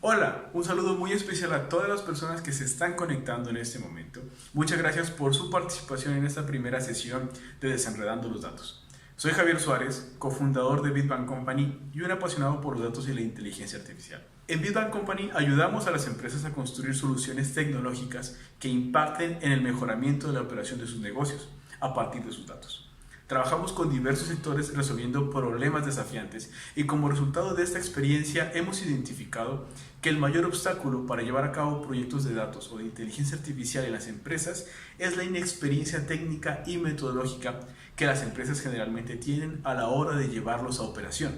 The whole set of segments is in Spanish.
Hola, un saludo muy especial a todas las personas que se están conectando en este momento. Muchas gracias por su participación en esta primera sesión de Desenredando los Datos. Soy Javier Suárez, cofundador de Bitbank Company y un apasionado por los datos y la inteligencia artificial. En Bitbank Company ayudamos a las empresas a construir soluciones tecnológicas que impacten en el mejoramiento de la operación de sus negocios a partir de sus datos. Trabajamos con diversos sectores resolviendo problemas desafiantes y como resultado de esta experiencia hemos identificado que el mayor obstáculo para llevar a cabo proyectos de datos o de inteligencia artificial en las empresas es la inexperiencia técnica y metodológica que las empresas generalmente tienen a la hora de llevarlos a operación.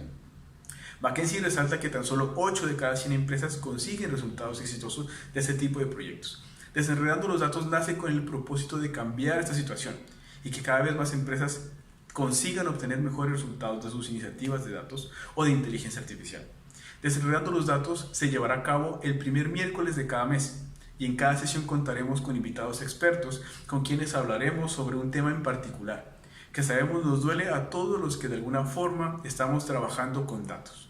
McKinsey resalta que tan solo 8 de cada 100 empresas consiguen resultados exitosos de este tipo de proyectos. Desenredando los datos nace con el propósito de cambiar esta situación y que cada vez más empresas consigan obtener mejores resultados de sus iniciativas de datos o de inteligencia artificial. Desenredando los datos se llevará a cabo el primer miércoles de cada mes y en cada sesión contaremos con invitados expertos con quienes hablaremos sobre un tema en particular que sabemos nos duele a todos los que de alguna forma estamos trabajando con datos.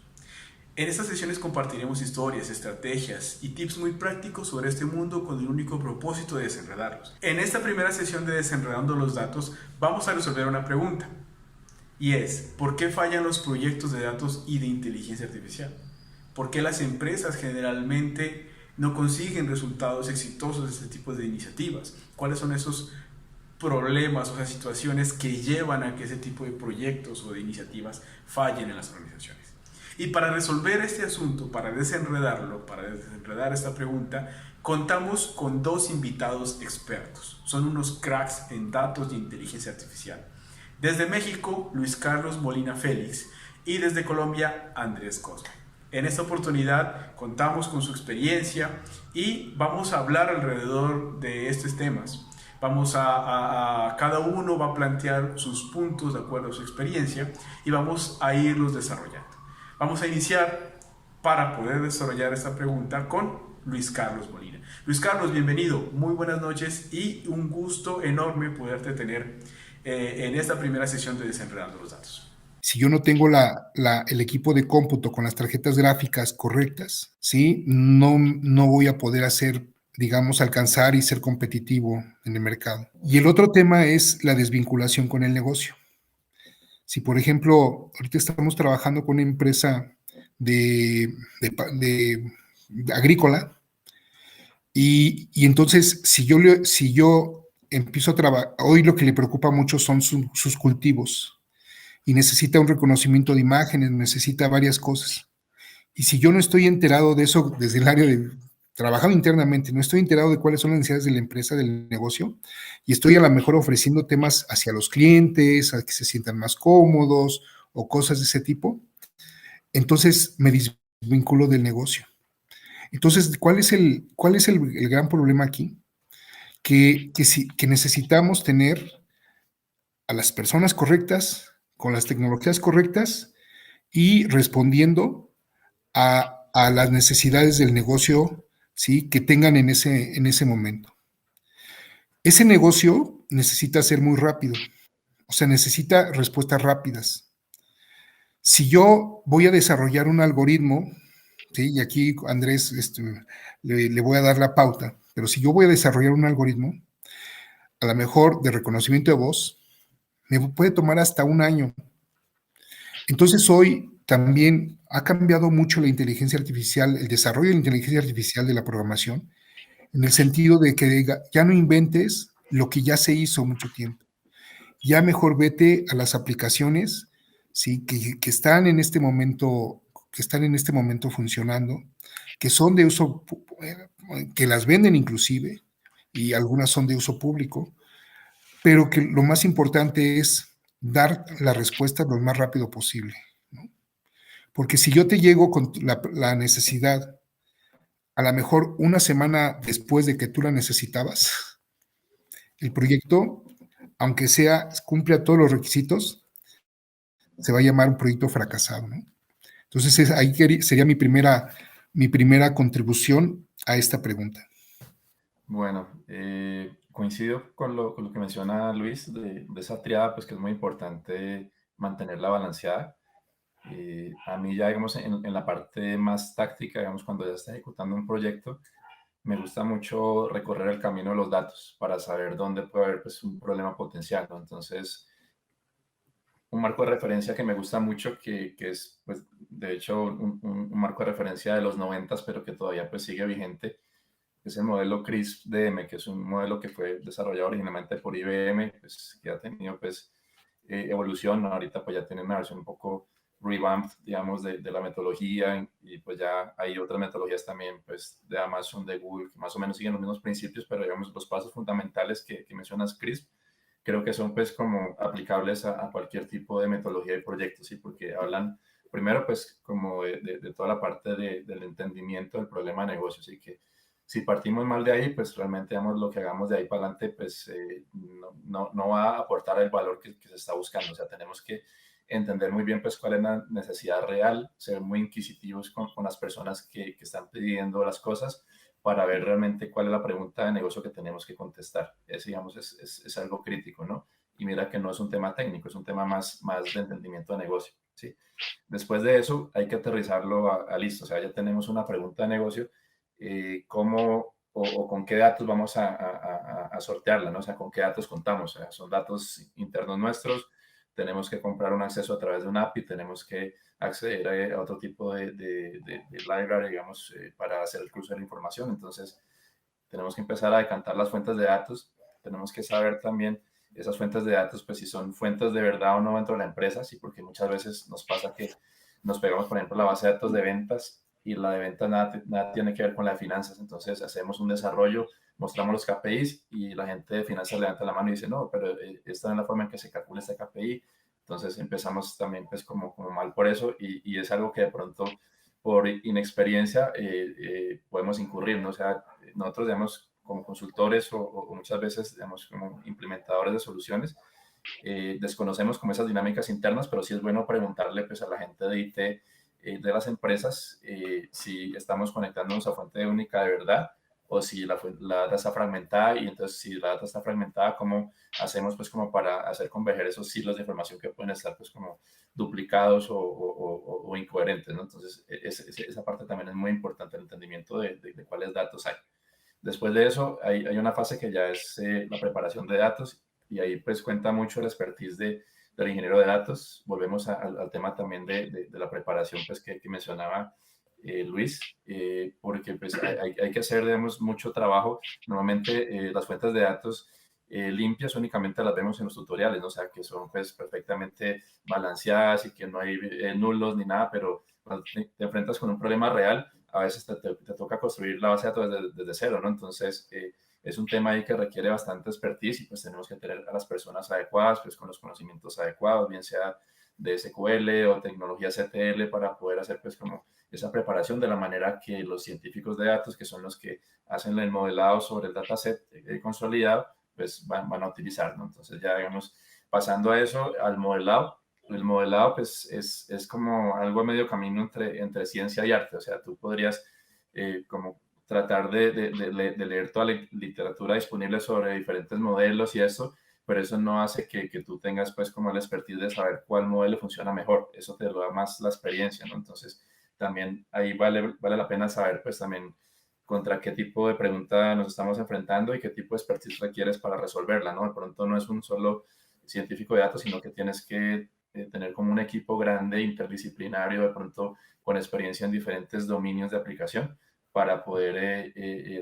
En estas sesiones compartiremos historias, estrategias y tips muy prácticos sobre este mundo con el único propósito de desenredarlos. En esta primera sesión de Desenredando los Datos vamos a resolver una pregunta y es, ¿por qué fallan los proyectos de datos y de inteligencia artificial? ¿Por qué las empresas generalmente no consiguen resultados exitosos de este tipo de iniciativas? ¿Cuáles son esos problemas o sea, situaciones que llevan a que ese tipo de proyectos o de iniciativas fallen en las organizaciones? Y para resolver este asunto, para desenredarlo, para desenredar esta pregunta, contamos con dos invitados expertos. Son unos cracks en datos y inteligencia artificial. Desde México, Luis Carlos Molina Félix y desde Colombia, Andrés Cosme. En esta oportunidad contamos con su experiencia y vamos a hablar alrededor de estos temas. Cada uno va a plantear sus puntos de acuerdo a su experiencia y vamos a irlos desarrollando. Vamos a iniciar para poder desarrollar esta pregunta con Luis Carlos Molina. Luis Carlos, bienvenido, muy buenas noches y un gusto enorme poderte tener en esta primera sesión de Desenredando los Datos. Si yo no tengo el equipo de cómputo con las tarjetas gráficas correctas, ¿sí? No voy a poder hacer, digamos, alcanzar y ser competitivo en el mercado. Y el otro tema es la desvinculación con el negocio. Si, por ejemplo, ahorita estamos trabajando con una empresa de, de agrícola y entonces si yo empiezo a trabajar, hoy lo que le preocupa mucho son sus cultivos y necesita un reconocimiento de imágenes, necesita varias cosas. Y si yo no estoy enterado de eso desde el área de trabajando internamente, no estoy enterado de cuáles son las necesidades de la empresa, del negocio, y estoy a lo mejor ofreciendo temas hacia los clientes, a que se sientan más cómodos o cosas de ese tipo, entonces me desvinculo del negocio. Entonces, ¿cuál es el gran problema aquí? Que necesitamos tener a las personas correctas, con las tecnologías correctas y respondiendo a las necesidades del negocio, ¿sí? Que tengan en ese momento. Ese negocio necesita ser muy rápido, o sea, necesita respuestas rápidas. Si yo voy a desarrollar un algoritmo, ¿sí? Y aquí Andrés le voy a dar la pauta, pero si yo voy a desarrollar un algoritmo, a lo mejor de reconocimiento de voz, me puede tomar hasta un año. Entonces hoy también ha cambiado mucho la inteligencia artificial, el desarrollo de la inteligencia artificial de la programación, en el sentido de que ya no inventes lo que ya se hizo mucho tiempo. Ya mejor vete a las aplicaciones, ¿sí? que están en este momento, funcionando, que son de uso, que las venden inclusive, y algunas son de uso público, pero que lo más importante es dar la respuesta lo más rápido posible, ¿no? Porque si yo te llego con la necesidad, a lo mejor una semana después de que tú la necesitabas, el proyecto, aunque sea, cumpla todos los requisitos, se va a llamar un proyecto fracasado, ¿no? Entonces, ahí sería mi primera contribución a esta pregunta. Bueno, coincido con lo que menciona Luis de esa triada, pues que es muy importante mantenerla balanceada. A mí ya, digamos, en la parte más táctica, digamos, cuando ya está ejecutando un proyecto, me gusta mucho recorrer el camino de los datos para saber dónde puede haber pues, un problema potencial, ¿no? Entonces, un marco de referencia que me gusta mucho, que es, pues, de hecho, un marco de referencia de los 90, pero que todavía pues, sigue vigente, es el modelo CRISP-DM, que es un modelo que fue desarrollado originalmente por IBM, pues, que ha tenido pues, evolución, ¿no? Ahorita pues ya tiene una versión un poco revamped, digamos, de la metodología, y pues ya hay otras metodologías también, pues, de Amazon, de Google, que más o menos siguen los mismos principios, pero digamos, los pasos fundamentales que mencionas, CRISP, creo que son pues como aplicables a cualquier tipo de metodología de proyectos, ¿sí? Porque hablan primero pues como de toda la parte del entendimiento del problema de negocio, así que si partimos mal de ahí, pues realmente digamos, lo que hagamos de ahí para adelante pues no va a aportar el valor que se está buscando, o sea, tenemos que entender muy bien pues cuál es la necesidad real, ser muy inquisitivos con las personas que están pidiendo las cosas para ver realmente cuál es la pregunta de negocio que tenemos que contestar. Es, digamos, es algo crítico, ¿no? Y mira que no es un tema técnico, es un tema más de entendimiento de negocio, ¿sí? Después de eso, hay que aterrizarlo a listo, o sea, ya tenemos una pregunta de negocio, ¿cómo o con qué datos vamos a sortearla, ¿no? O sea, con qué datos contamos, o sea, son datos internos nuestros, tenemos que comprar un acceso a través de una API, tenemos que acceder a otro tipo de library, digamos, para hacer el cruce de la información. Entonces, tenemos que empezar a decantar las fuentes de datos. Tenemos que saber también esas fuentes de datos, pues si son fuentes de verdad o no dentro de la empresa, sí, porque muchas veces nos pasa que nos pegamos, por ejemplo, la base de datos de ventas y la de ventas nada tiene que ver con la de finanzas. Entonces, hacemos un desarrollo, mostramos los KPIs y la gente de finanzas levanta la mano y dice, no, pero esta no es la forma en que se calcula este KPI. Entonces empezamos también pues como mal por eso y es algo que de pronto por inexperiencia podemos incurrir, ¿no? O sea, nosotros, digamos, como consultores o muchas veces, digamos, como implementadores de soluciones, desconocemos como esas dinámicas internas, pero sí es bueno preguntarle pues a la gente de IT de las empresas si estamos conectándonos a fuente única de verdad o si la data está fragmentada y entonces si la data está fragmentada, ¿cómo hacemos pues como para hacer converger esos hilos de información que pueden estar pues como duplicados o incoherentes, ¿no? Entonces esa parte también es muy importante, el entendimiento de cuáles datos hay. Después de eso, hay una fase que ya es la preparación de datos y ahí pues cuenta mucho el expertise del ingeniero de datos. Volvemos al tema también de la preparación pues que mencionaba Luis, porque pues hay que hacer, digamos, mucho trabajo. Normalmente las fuentes de datos limpias únicamente las vemos en los tutoriales, ¿no? O sea, que son pues perfectamente balanceadas y que no hay nulos ni nada, pero cuando te enfrentas con un problema real, a veces te toca construir la base de datos desde cero, ¿no? Entonces, es un tema ahí que requiere bastante expertise y pues tenemos que tener a las personas adecuadas, pues con los conocimientos adecuados, bien sea de SQL o tecnología CTL para poder hacer pues como esa preparación de la manera que los científicos de datos, que son los que hacen el modelado sobre el dataset consolidado, pues van a utilizar, ¿no? Entonces ya digamos, pasando a eso, al modelado, el modelado pues es como algo a medio camino entre ciencia y arte, o sea, tú podrías como tratar de leer toda la literatura disponible sobre diferentes modelos y eso, pero eso no hace que tú tengas pues como la expertise de saber cuál modelo funciona mejor, eso te lo da más la experiencia, ¿no? Entonces, también ahí vale la pena saber pues también contra qué tipo de pregunta nos estamos enfrentando y qué tipo de expertise requieres para resolverla, ¿no? De pronto no es un solo científico de datos, sino que tienes que tener como un equipo grande, interdisciplinario, de pronto con experiencia en diferentes dominios de aplicación para poder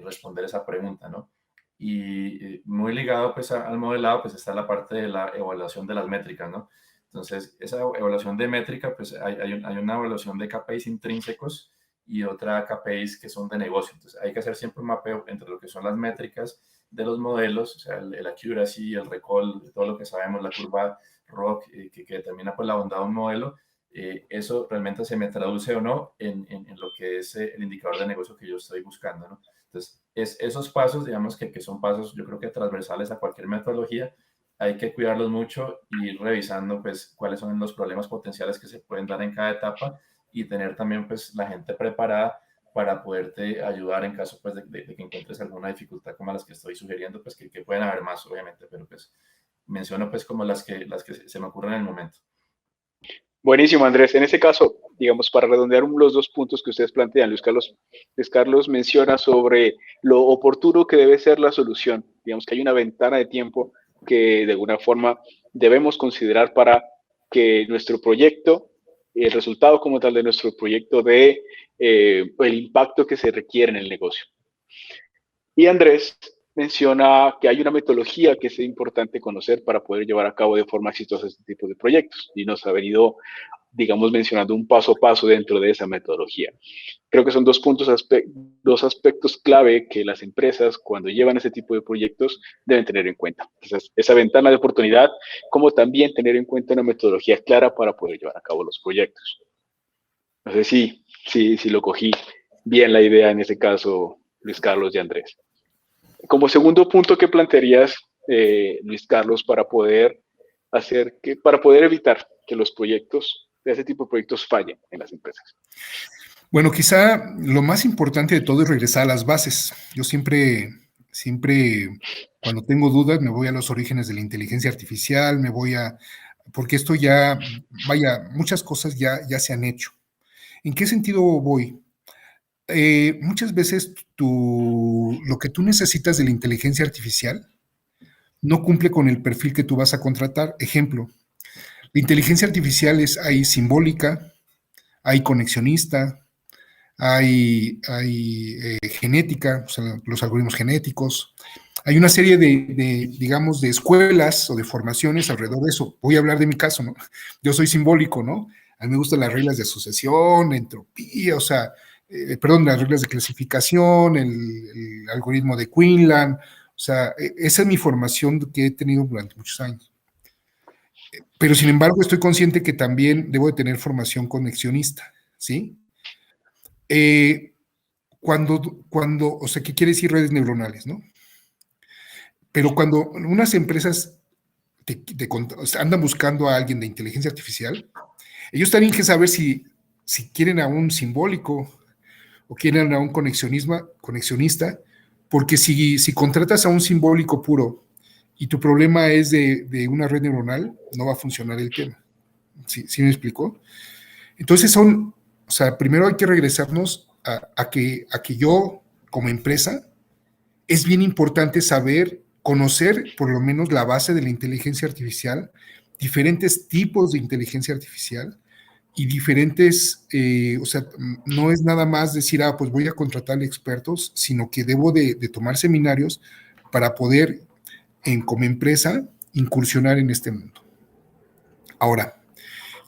responder esa pregunta, ¿no? Y muy ligado pues al modelado, pues está la parte de la evaluación de las métricas, ¿no? Entonces, esa evaluación de métrica, pues hay una evaluación de KPIs intrínsecos y otra KPIs que son de negocio. Entonces, hay que hacer siempre un mapeo entre lo que son las métricas de los modelos, o sea, el accuracy, el recall, todo lo que sabemos, la curva ROC, que determina pues la bondad de un modelo, eso realmente se me traduce o no en lo que es el indicador de negocio que yo estoy buscando, ¿no? Entonces, esos pasos, digamos que son pasos, yo creo que transversales a cualquier metodología, hay que cuidarlos mucho y ir revisando, pues, cuáles son los problemas potenciales que se pueden dar en cada etapa y tener también, pues, la gente preparada para poderte ayudar en caso, pues, de que encuentres alguna dificultad como las que estoy sugiriendo, pues, que pueden haber más, obviamente, pero, pues, menciono, pues, como las que se me ocurren en el momento. Buenísimo, Andrés. En ese caso, digamos, para redondear los dos puntos que ustedes plantean, Luis Carlos menciona sobre lo oportuno que debe ser la solución. Digamos que hay una ventana de tiempo que de alguna forma debemos considerar para que nuestro proyecto, el resultado como tal de nuestro proyecto dé el impacto que se requiere en el negocio. Y Andrés menciona que hay una metodología que es importante conocer para poder llevar a cabo de forma exitosa este tipo de proyectos y nos ha venido, digamos, mencionando un paso a paso dentro de esa metodología. Creo que son dos aspectos clave que las empresas cuando llevan ese tipo de proyectos deben tener en cuenta. Entonces, esa ventana de oportunidad, como también tener en cuenta una metodología clara para poder llevar a cabo los proyectos. No sé si lo cogí bien la idea en ese caso, Luis Carlos y Andrés. Como segundo punto que plantearías, Luis Carlos, para poder evitar que los proyectos, de ese tipo de proyectos fallen en las empresas. Bueno, quizá lo más importante de todo es regresar a las bases. Yo siempre, cuando tengo dudas, me voy a los orígenes de la inteligencia artificial, porque esto ya, vaya, muchas cosas ya se han hecho. ¿En qué sentido voy? Muchas veces lo que tú necesitas de la inteligencia artificial no cumple con el perfil que tú vas a contratar. Ejemplo, la inteligencia artificial hay simbólica, hay conexionista, hay genética, o sea, los algoritmos genéticos. Hay una serie digamos, de escuelas o de formaciones alrededor de eso. Voy a hablar de mi caso, ¿no? Yo soy simbólico, ¿no? A mí me gustan las reglas de asociación, entropía, o sea, las reglas de clasificación, el algoritmo de Quinlan, o sea, esa es mi formación que he tenido durante muchos años. Pero sin embargo, estoy consciente que también debo de tener formación conexionista, ¿sí? O sea, ¿qué quiere decir redes neuronales, no? Pero cuando unas empresas andan buscando a alguien de inteligencia artificial, ellos tienen que saber si quieren a un simbólico o quieren a un conexionista, porque si contratas a un simbólico puro y tu problema es de una red neuronal, no va a funcionar el tema. ¿Sí me explicó? Entonces o sea, primero hay que regresarnos a que yo, como empresa, es bien importante conocer por lo menos la base de la inteligencia artificial, diferentes tipos de inteligencia artificial y diferentes, o sea, no es nada más decir, pues voy a contratar expertos, sino que debo de tomar seminarios para poder, como empresa, incursionar en este mundo. Ahora,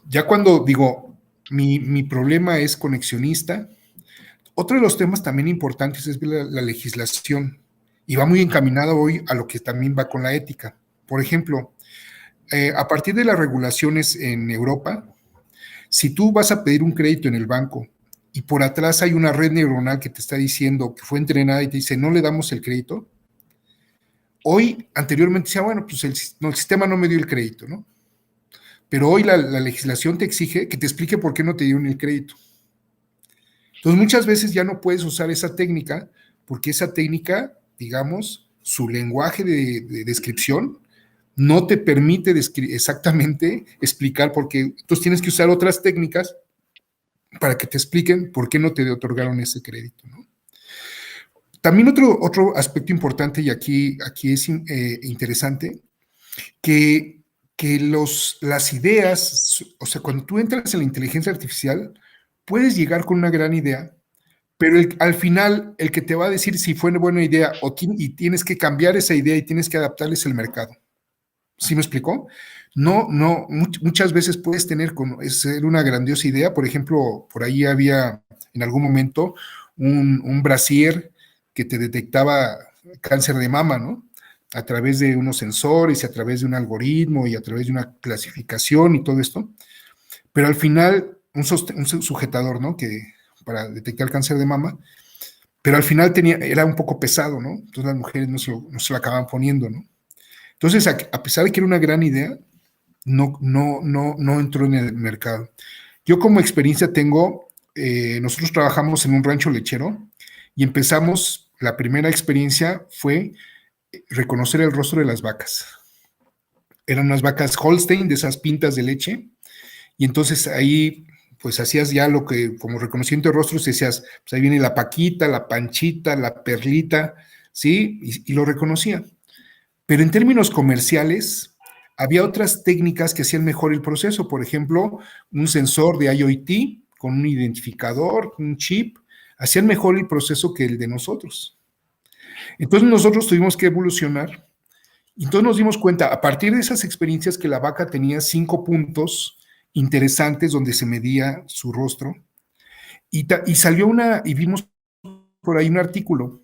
ya cuando digo, mi problema es conexionista, otro de los temas también importantes es la legislación, y va muy encaminado hoy a lo que también va con la ética. Por ejemplo, a partir de las regulaciones en Europa, si tú vas a pedir un crédito en el banco y por atrás hay una red neuronal que te está diciendo que fue entrenada y te dice, no le damos el crédito, anteriormente decía, bueno, pues el sistema no me dio el crédito, ¿no? Pero hoy la legislación te exige que te explique por qué no te dieron el crédito. Entonces, muchas veces ya no puedes usar esa técnica porque esa técnica, digamos, su lenguaje de descripción no te permite exactamente explicar por qué. Entonces, tienes que usar otras técnicas para que te expliquen por qué no te otorgaron ese crédito, ¿no? También otro aspecto importante, y aquí es interesante, que las ideas, o sea, cuando tú entras en la inteligencia artificial, puedes llegar con una gran idea, pero al final el que te va a decir si fue una buena idea y tienes que cambiar esa idea y tienes que adaptarles el mercado. ¿Sí me explicó? No, muchas veces puedes ser una grandiosa idea. Por ejemplo, por ahí había en algún momento un brasier que te detectaba cáncer de mama, ¿no? A través de unos sensores y a través de un algoritmo y a través de una clasificación y todo esto. Pero al final, un sujetador, ¿no? Para detectar cáncer de mama, pero al final era un poco pesado, ¿no? Entonces las mujeres no se lo acababan poniendo, ¿no? Entonces, a pesar de que era una gran idea, no entró en el mercado. Yo como experiencia nosotros trabajamos en un rancho lechero y empezamos, la primera experiencia fue reconocer el rostro de las vacas. Eran unas vacas Holstein, de esas pintas de leche, Y entonces ahí, pues hacías ya lo que, como reconocimiento de rostros, decías, pues ahí viene la Paquita, la Panchita, la Perlita, ¿sí? Y lo reconocía. Pero en términos comerciales, había otras técnicas que hacían mejor el proceso. Por ejemplo, un sensor de IoT con un identificador, un chip, hacían mejor el proceso que el de nosotros. Entonces nosotros tuvimos que evolucionar y entonces nos dimos cuenta, a partir de esas experiencias, que la vaca tenía 5 puntos interesantes donde se medía su rostro y salió y vimos por ahí un artículo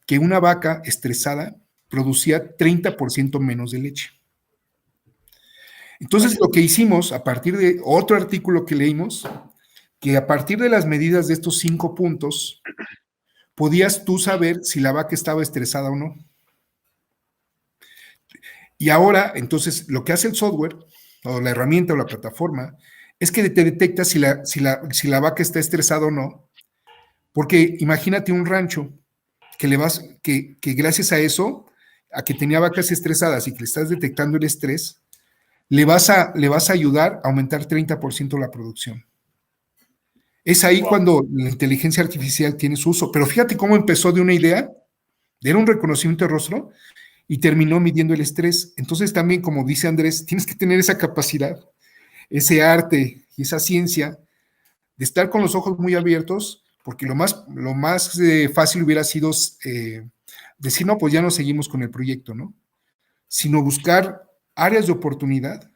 que una vaca estresada producía 30% menos de leche. Entonces, lo que hicimos a partir de otro artículo que leímos, que a partir de las medidas de estos 5 puntos, podías tú saber si la vaca estaba estresada o no. Y ahora, entonces, lo que hace el software, o la herramienta o la plataforma, es que te detecta si la vaca está estresada o no. Porque imagínate un rancho que gracias a eso, a que tenía vacas estresadas y que le estás detectando el estrés, le vas a ayudar a aumentar 30% la producción. Es ahí cuando la inteligencia artificial tiene su uso. Pero fíjate cómo empezó de una idea, era un reconocimiento de rostro, y terminó midiendo el estrés. Entonces también, como dice Andrés, tienes que tener esa capacidad, ese arte y esa ciencia de estar con los ojos muy abiertos, porque lo más fácil hubiera sido decir, no, pues ya no seguimos con el proyecto, ¿no? Sino buscar áreas de oportunidad.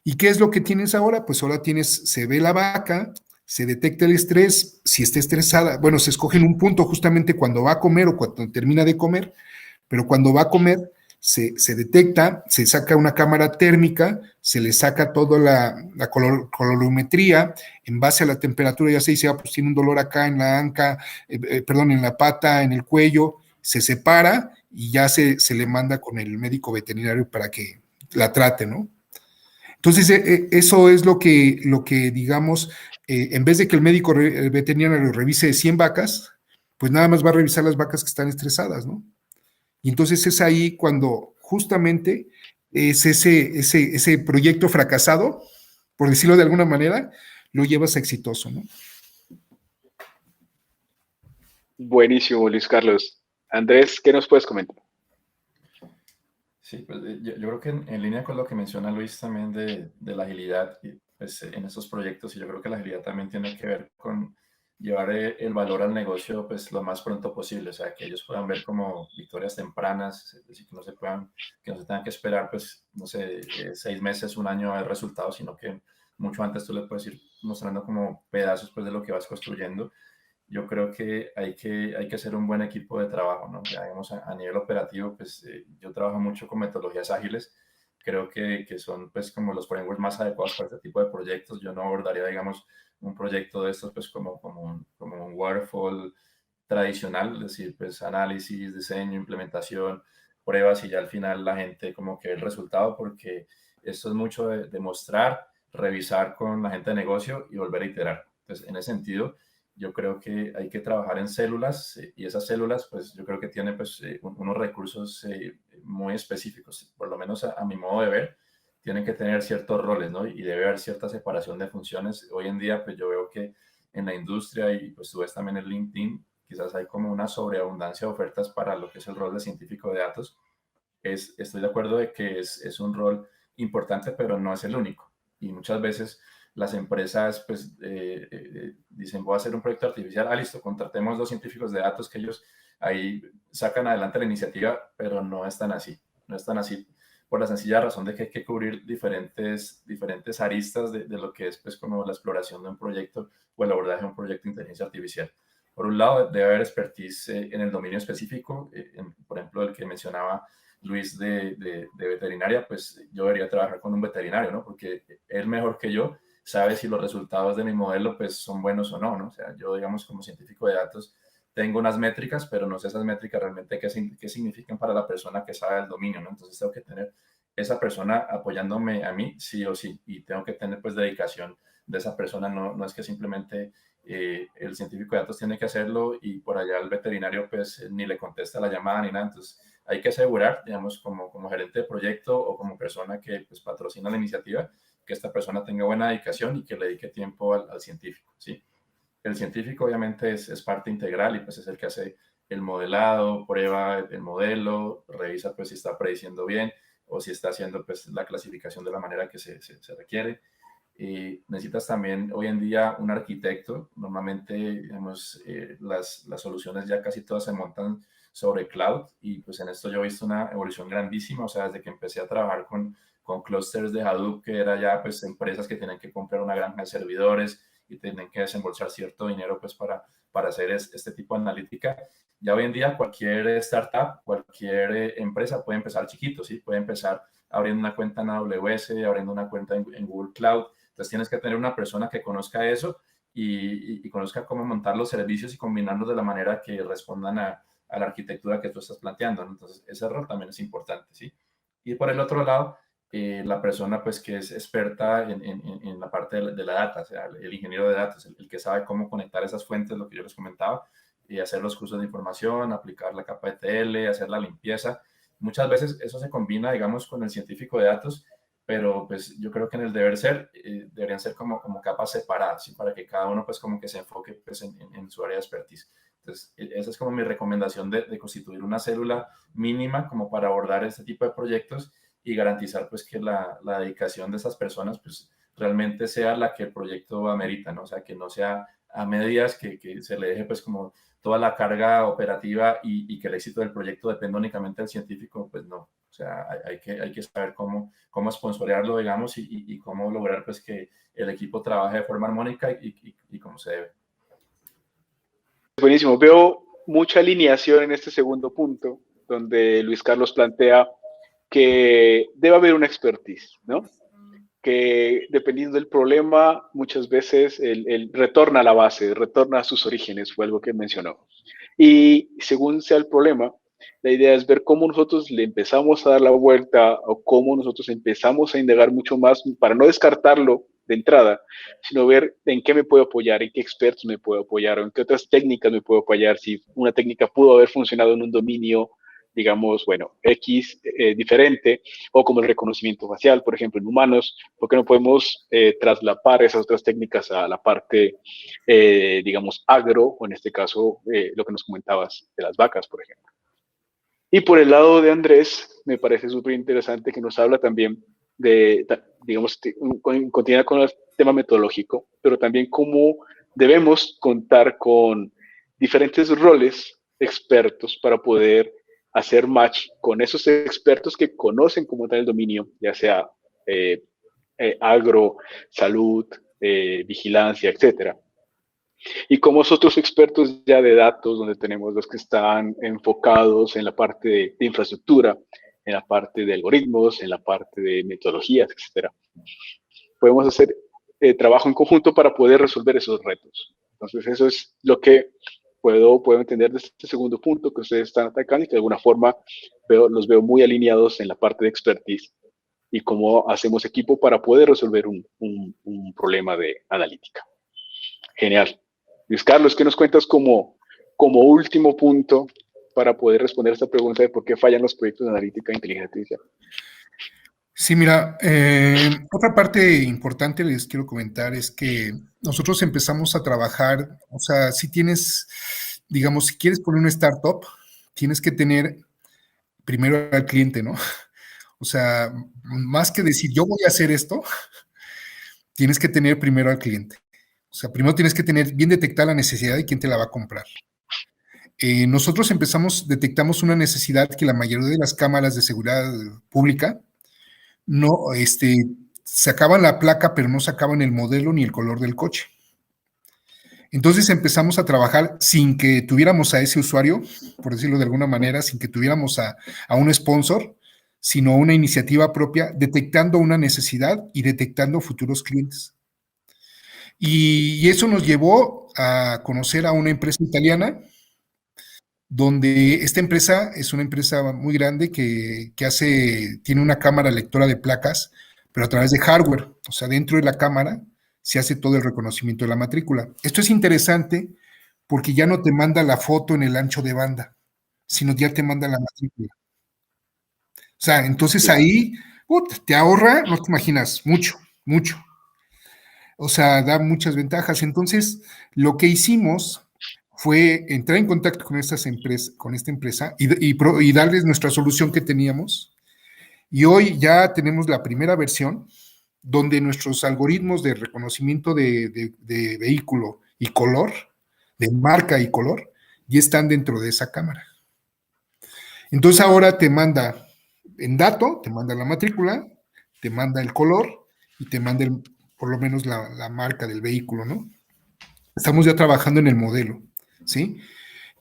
¿Y qué es lo que tienes ahora? Pues ahora se ve la vaca, se detecta el estrés, si está estresada, bueno, se escoge en un punto justamente cuando va a comer o cuando termina de comer, pero cuando va a comer se detecta, se saca una cámara térmica, se le saca toda la colorimetría, en base a la temperatura ya se dice, pues tiene un dolor acá en la anca, en la pata, en el cuello, se separa y ya se le manda con el médico veterinario para que la trate, ¿no? Entonces, eso es lo que digamos, en vez de que el médico veterinario revise 100 vacas, pues nada más va a revisar las vacas que están estresadas, ¿no? Y entonces es ahí cuando justamente es ese proyecto fracasado, por decirlo de alguna manera, lo llevas a exitoso, ¿no? Buenísimo, Luis Carlos. Andrés, ¿qué nos puedes comentar? Sí, pues yo creo que en línea con lo que menciona Luis también de la agilidad pues, en estos proyectos, y yo creo que la agilidad también tiene que ver con llevar el valor al negocio pues lo más pronto posible, o sea, que ellos puedan ver como victorias tempranas, es decir, que no se tengan que esperar pues, no sé, 6 meses, un año a ver resultados, sino que mucho antes tú le puedes ir mostrando como pedazos pues de lo que vas construyendo. Yo creo que hay que ser un buen equipo de trabajo, ¿no? Ya digamos, a nivel operativo, pues yo trabajo mucho con metodologías ágiles. Creo que son pues como los frameworks más adecuados para este tipo de proyectos. Yo no abordaría, digamos, un proyecto de estos pues como un waterfall tradicional, es decir, pues análisis, diseño, implementación, pruebas y ya al final la gente como que el resultado, porque esto es mucho de mostrar, revisar con la gente de negocio y volver a iterar. Entonces, en ese sentido, yo creo que hay que trabajar en células y esas células, pues yo creo que tienen pues, unos recursos muy específicos, por lo menos a mi modo de ver, tienen que tener ciertos roles, ¿no? Y debe haber cierta separación de funciones. Hoy en día, pues yo veo que en la industria y pues tú ves también en LinkedIn, quizás hay como una sobreabundancia de ofertas para lo que es el rol de científico de datos. Estoy de acuerdo de que es un rol importante, pero no es el único. Y muchas veces las empresas pues dicen, voy a hacer un proyecto artificial, listo, contratemos 2 científicos de datos que ellos ahí sacan adelante la iniciativa, pero no es tan así, no es tan así por la sencilla razón de que hay que cubrir diferentes aristas de lo que es pues como la exploración de un proyecto o el abordaje de un proyecto de inteligencia artificial. Por un lado, debe haber expertise en el dominio específico, por ejemplo, el que mencionaba Luis de veterinaria, pues yo debería trabajar con un veterinario, ¿no? Porque él mejor que yo sabe si los resultados de mi modelo pues son buenos o no, ¿no? O sea, yo digamos como científico de datos tengo unas métricas, pero no sé esas métricas realmente qué significan para la persona que sabe el dominio, ¿no? Entonces tengo que tener esa persona apoyándome a mí, sí o sí, y tengo que tener pues dedicación de esa persona, no es que simplemente el científico de datos tiene que hacerlo y por allá el veterinario pues ni le contesta la llamada ni nada, entonces hay que asegurar, digamos, como gerente de proyecto o como persona que pues patrocina la iniciativa, que esta persona tenga buena dedicación y que le dedique tiempo al científico, ¿sí? El científico obviamente es parte integral y pues es el que hace el modelado, prueba el modelo, revisa pues si está prediciendo bien o si está haciendo pues la clasificación de la manera que se requiere. Necesitas también hoy en día un arquitecto. Normalmente, digamos, las soluciones ya casi todas se montan sobre cloud y pues en esto yo he visto una evolución grandísima. O sea, desde que empecé a trabajar con clusters de Hadoop, que era ya pues empresas que tienen que comprar una granja de servidores y tienen que desembolsar cierto dinero pues para hacer este tipo de analítica. Ya hoy en día cualquier startup, cualquier empresa puede empezar chiquito, ¿sí? Puede empezar abriendo una cuenta en AWS, abriendo una cuenta en Google Cloud. Entonces tienes que tener una persona que conozca eso y conozca cómo montar los servicios y combinarlos de la manera que respondan a la arquitectura que tú estás planteando, ¿no? Entonces ese rol también es importante, ¿sí? Y por el otro lado, la persona pues que es experta en la parte de la data, o sea, el ingeniero de datos, el que sabe cómo conectar esas fuentes, lo que yo les comentaba, y hacer los cursos de información, aplicar la capa ETL, hacer la limpieza. Muchas veces eso se combina, digamos, con el científico de datos, pero pues yo creo que en el deber ser deberían ser como capas separadas, ¿sí? Para que cada uno pues como que se enfoque pues en su área de expertise. Entonces, esa es como mi recomendación de constituir una célula mínima como para abordar este tipo de proyectos y garantizar pues que la dedicación de esas personas pues realmente sea la que el proyecto amerita, ¿no? O sea, que no sea a medias, que se le deje pues como toda la carga operativa y que el éxito del proyecto dependa únicamente del científico, pues no. O sea, hay que saber cómo sponsorearlo, digamos, y cómo lograr pues que el equipo trabaje de forma armónica y como se debe. Buenísimo. Veo mucha alineación en este segundo punto, donde Luis Carlos plantea que debe haber una expertise, ¿no? Que dependiendo del problema, muchas veces él retorna a la base, retorna a sus orígenes, fue algo que mencionó. Y según sea el problema, la idea es ver cómo nosotros le empezamos a dar la vuelta o cómo nosotros empezamos a indagar mucho más para no descartarlo de entrada, sino ver en qué me puedo apoyar, en qué expertos me puedo apoyar o en qué otras técnicas me puedo apoyar, si una técnica pudo haber funcionado en un dominio, digamos, bueno, X diferente, o como el reconocimiento facial, por ejemplo, en humanos, porque no podemos traslapar esas otras técnicas a la parte, digamos, agro, o en este caso, lo que nos comentabas de las vacas, por ejemplo. Y por el lado de Andrés, me parece súper interesante que nos habla también de, digamos, continuar con el tema metodológico, pero también cómo debemos contar con diferentes roles expertos para poder hacer match con esos expertos que conocen como tal el dominio, ya sea agro, salud, vigilancia, etcétera. Y como otros expertos ya de datos, donde tenemos los que están enfocados en la parte de infraestructura, en la parte de algoritmos, en la parte de metodologías, etcétera. Podemos hacer trabajo en conjunto para poder resolver esos retos. Entonces, eso es lo que puedo entender de este segundo punto que ustedes están atacando y que de alguna forma los veo muy alineados en la parte de expertise y cómo hacemos equipo para poder resolver un problema de analítica. Genial. Luis Carlos, ¿qué nos cuentas como último punto para poder responder a esta pregunta de por qué fallan los proyectos de analítica e inteligencia artificial? Sí, mira, otra parte importante les quiero comentar es que nosotros empezamos a trabajar, o sea, si tienes, digamos, si quieres poner una startup, tienes que tener primero al cliente, ¿no? O sea, más que decir yo voy a hacer esto, tienes que tener primero al cliente. O sea, primero tienes que tener bien detectada la necesidad de quién te la va a comprar. Nosotros detectamos una necesidad que la mayoría de las cámaras de seguridad pública no, sacaban la placa, pero no sacaban el modelo ni el color del coche. Entonces empezamos a trabajar sin que tuviéramos a ese usuario, por decirlo de alguna manera, sin que tuviéramos a un sponsor, sino una iniciativa propia, detectando una necesidad y detectando futuros clientes. Y eso nos llevó a conocer a una empresa italiana, donde esta empresa es una empresa muy grande que tiene una cámara lectora de placas, pero a través de hardware. O sea, dentro de la cámara se hace todo el reconocimiento de la matrícula. Esto es interesante porque ya no te manda la foto en el ancho de banda, sino ya te manda la matrícula. O sea, entonces ahí te ahorra, no te imaginas, mucho. mucho. O sea, da muchas ventajas. Entonces, lo que hicimos fue entrar en contacto con esta empresa y darles nuestra solución que teníamos. Y hoy ya tenemos la primera versión donde nuestros algoritmos de reconocimiento de vehículo y color, de marca y color, ya están dentro de esa cámara. Entonces ahora te manda en dato, te manda la matrícula, te manda el color y te manda por lo menos la marca del vehículo, ¿no? Estamos ya trabajando en el modelo, ¿sí?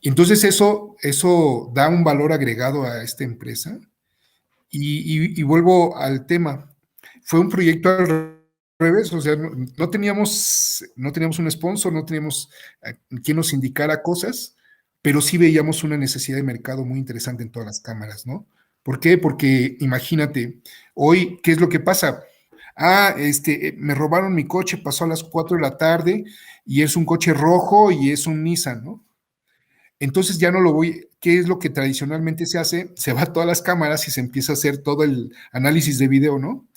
Y entonces eso da un valor agregado a esta empresa. Y vuelvo al tema. Fue un proyecto al revés, o sea, no teníamos un sponsor, no teníamos quien nos indicara cosas, pero sí veíamos una necesidad de mercado muy interesante en todas las cámaras, ¿no? ¿Por qué? Porque imagínate, hoy, ¿qué es lo que pasa? Me robaron mi coche, pasó a las 4 de la tarde y es un coche rojo y es un Nissan, ¿no? Entonces ya no lo voy, ¿qué es lo que tradicionalmente se hace? Se va a todas las cámaras y se empieza a hacer todo el análisis de video, ¿no?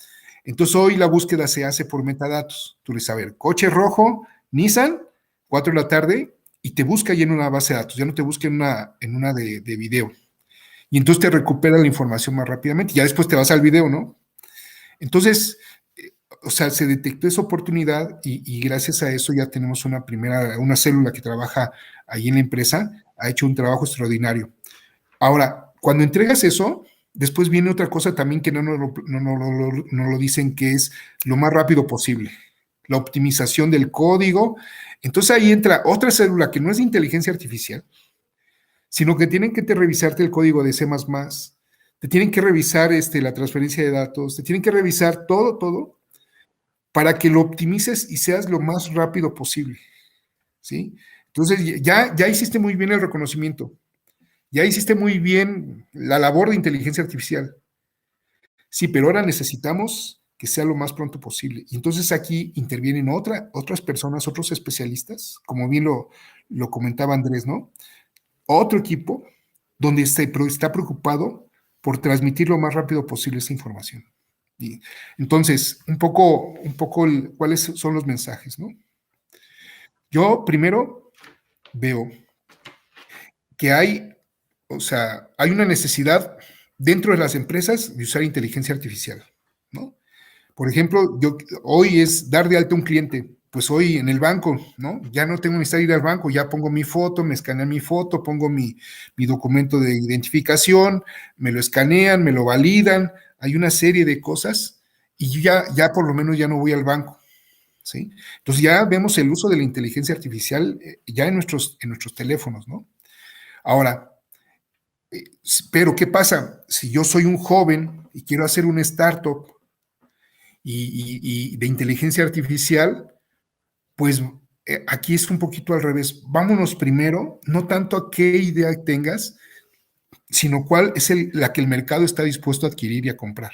Entonces hoy la búsqueda se hace por metadatos. Tú le dices, a ver, coche rojo, Nissan, 4 de la tarde, y te busca ya en una base de datos, ya no te busca en una de video. Y entonces te recupera la información más rápidamente, ya después te vas al video, ¿no? Entonces, o sea, se detectó esa oportunidad y gracias a eso ya tenemos una célula que trabaja ahí en la empresa, ha hecho un trabajo extraordinario. Ahora, cuando entregas eso, después viene otra cosa también que no lo dicen, que es lo más rápido posible, la optimización del código. Entonces ahí entra otra célula que no es de inteligencia artificial, sino que tienen que revisarte el código de C++, te tienen que revisar la transferencia de datos, te tienen que revisar todo, para que lo optimices y seas lo más rápido posible, ¿sí? Entonces ya hiciste muy bien el reconocimiento, ya hiciste muy bien la labor de inteligencia artificial. Sí, pero ahora necesitamos que sea lo más pronto posible. Y entonces aquí intervienen otras personas, otros especialistas, como bien lo comentaba Andrés, ¿no? Otro equipo donde está preocupado por transmitir lo más rápido posible esa información. Y entonces, un poco cuáles son los mensajes, ¿no? Yo primero veo que hay una necesidad dentro de las empresas de usar inteligencia artificial, ¿no? Por ejemplo, hoy es dar de alta un cliente, pues hoy en el banco, ¿no? Ya no tengo necesidad de ir al banco, ya pongo mi foto, me escanean mi foto, pongo mi documento de identificación, me lo escanean, me lo validan, hay una serie de cosas y yo ya por lo menos ya no voy al banco, ¿sí? Entonces ya vemos el uso de la inteligencia artificial ya en nuestros teléfonos, ¿no? Ahora, pero ¿qué pasa? Si yo soy un joven y quiero hacer una startup y de inteligencia artificial, pues aquí es un poquito al revés. Vámonos primero, no tanto a qué idea tengas, sino cuál es la que el mercado está dispuesto a adquirir y a comprar.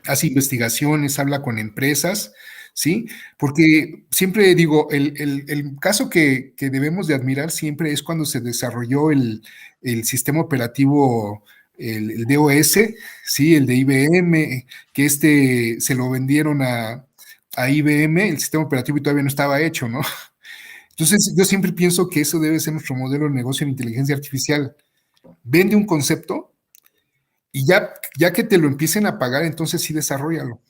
Hace investigaciones, habla con empresas, ¿sí? Porque siempre digo, el caso que debemos de admirar siempre es cuando se desarrolló el sistema operativo, el DOS, ¿sí? El de IBM, que se lo vendieron a IBM, el sistema operativo y todavía no estaba hecho, ¿no? Entonces, yo siempre pienso que eso debe ser nuestro modelo de negocio en inteligencia artificial. Vende un concepto y ya que te lo empiecen a pagar, entonces sí desarrollalo.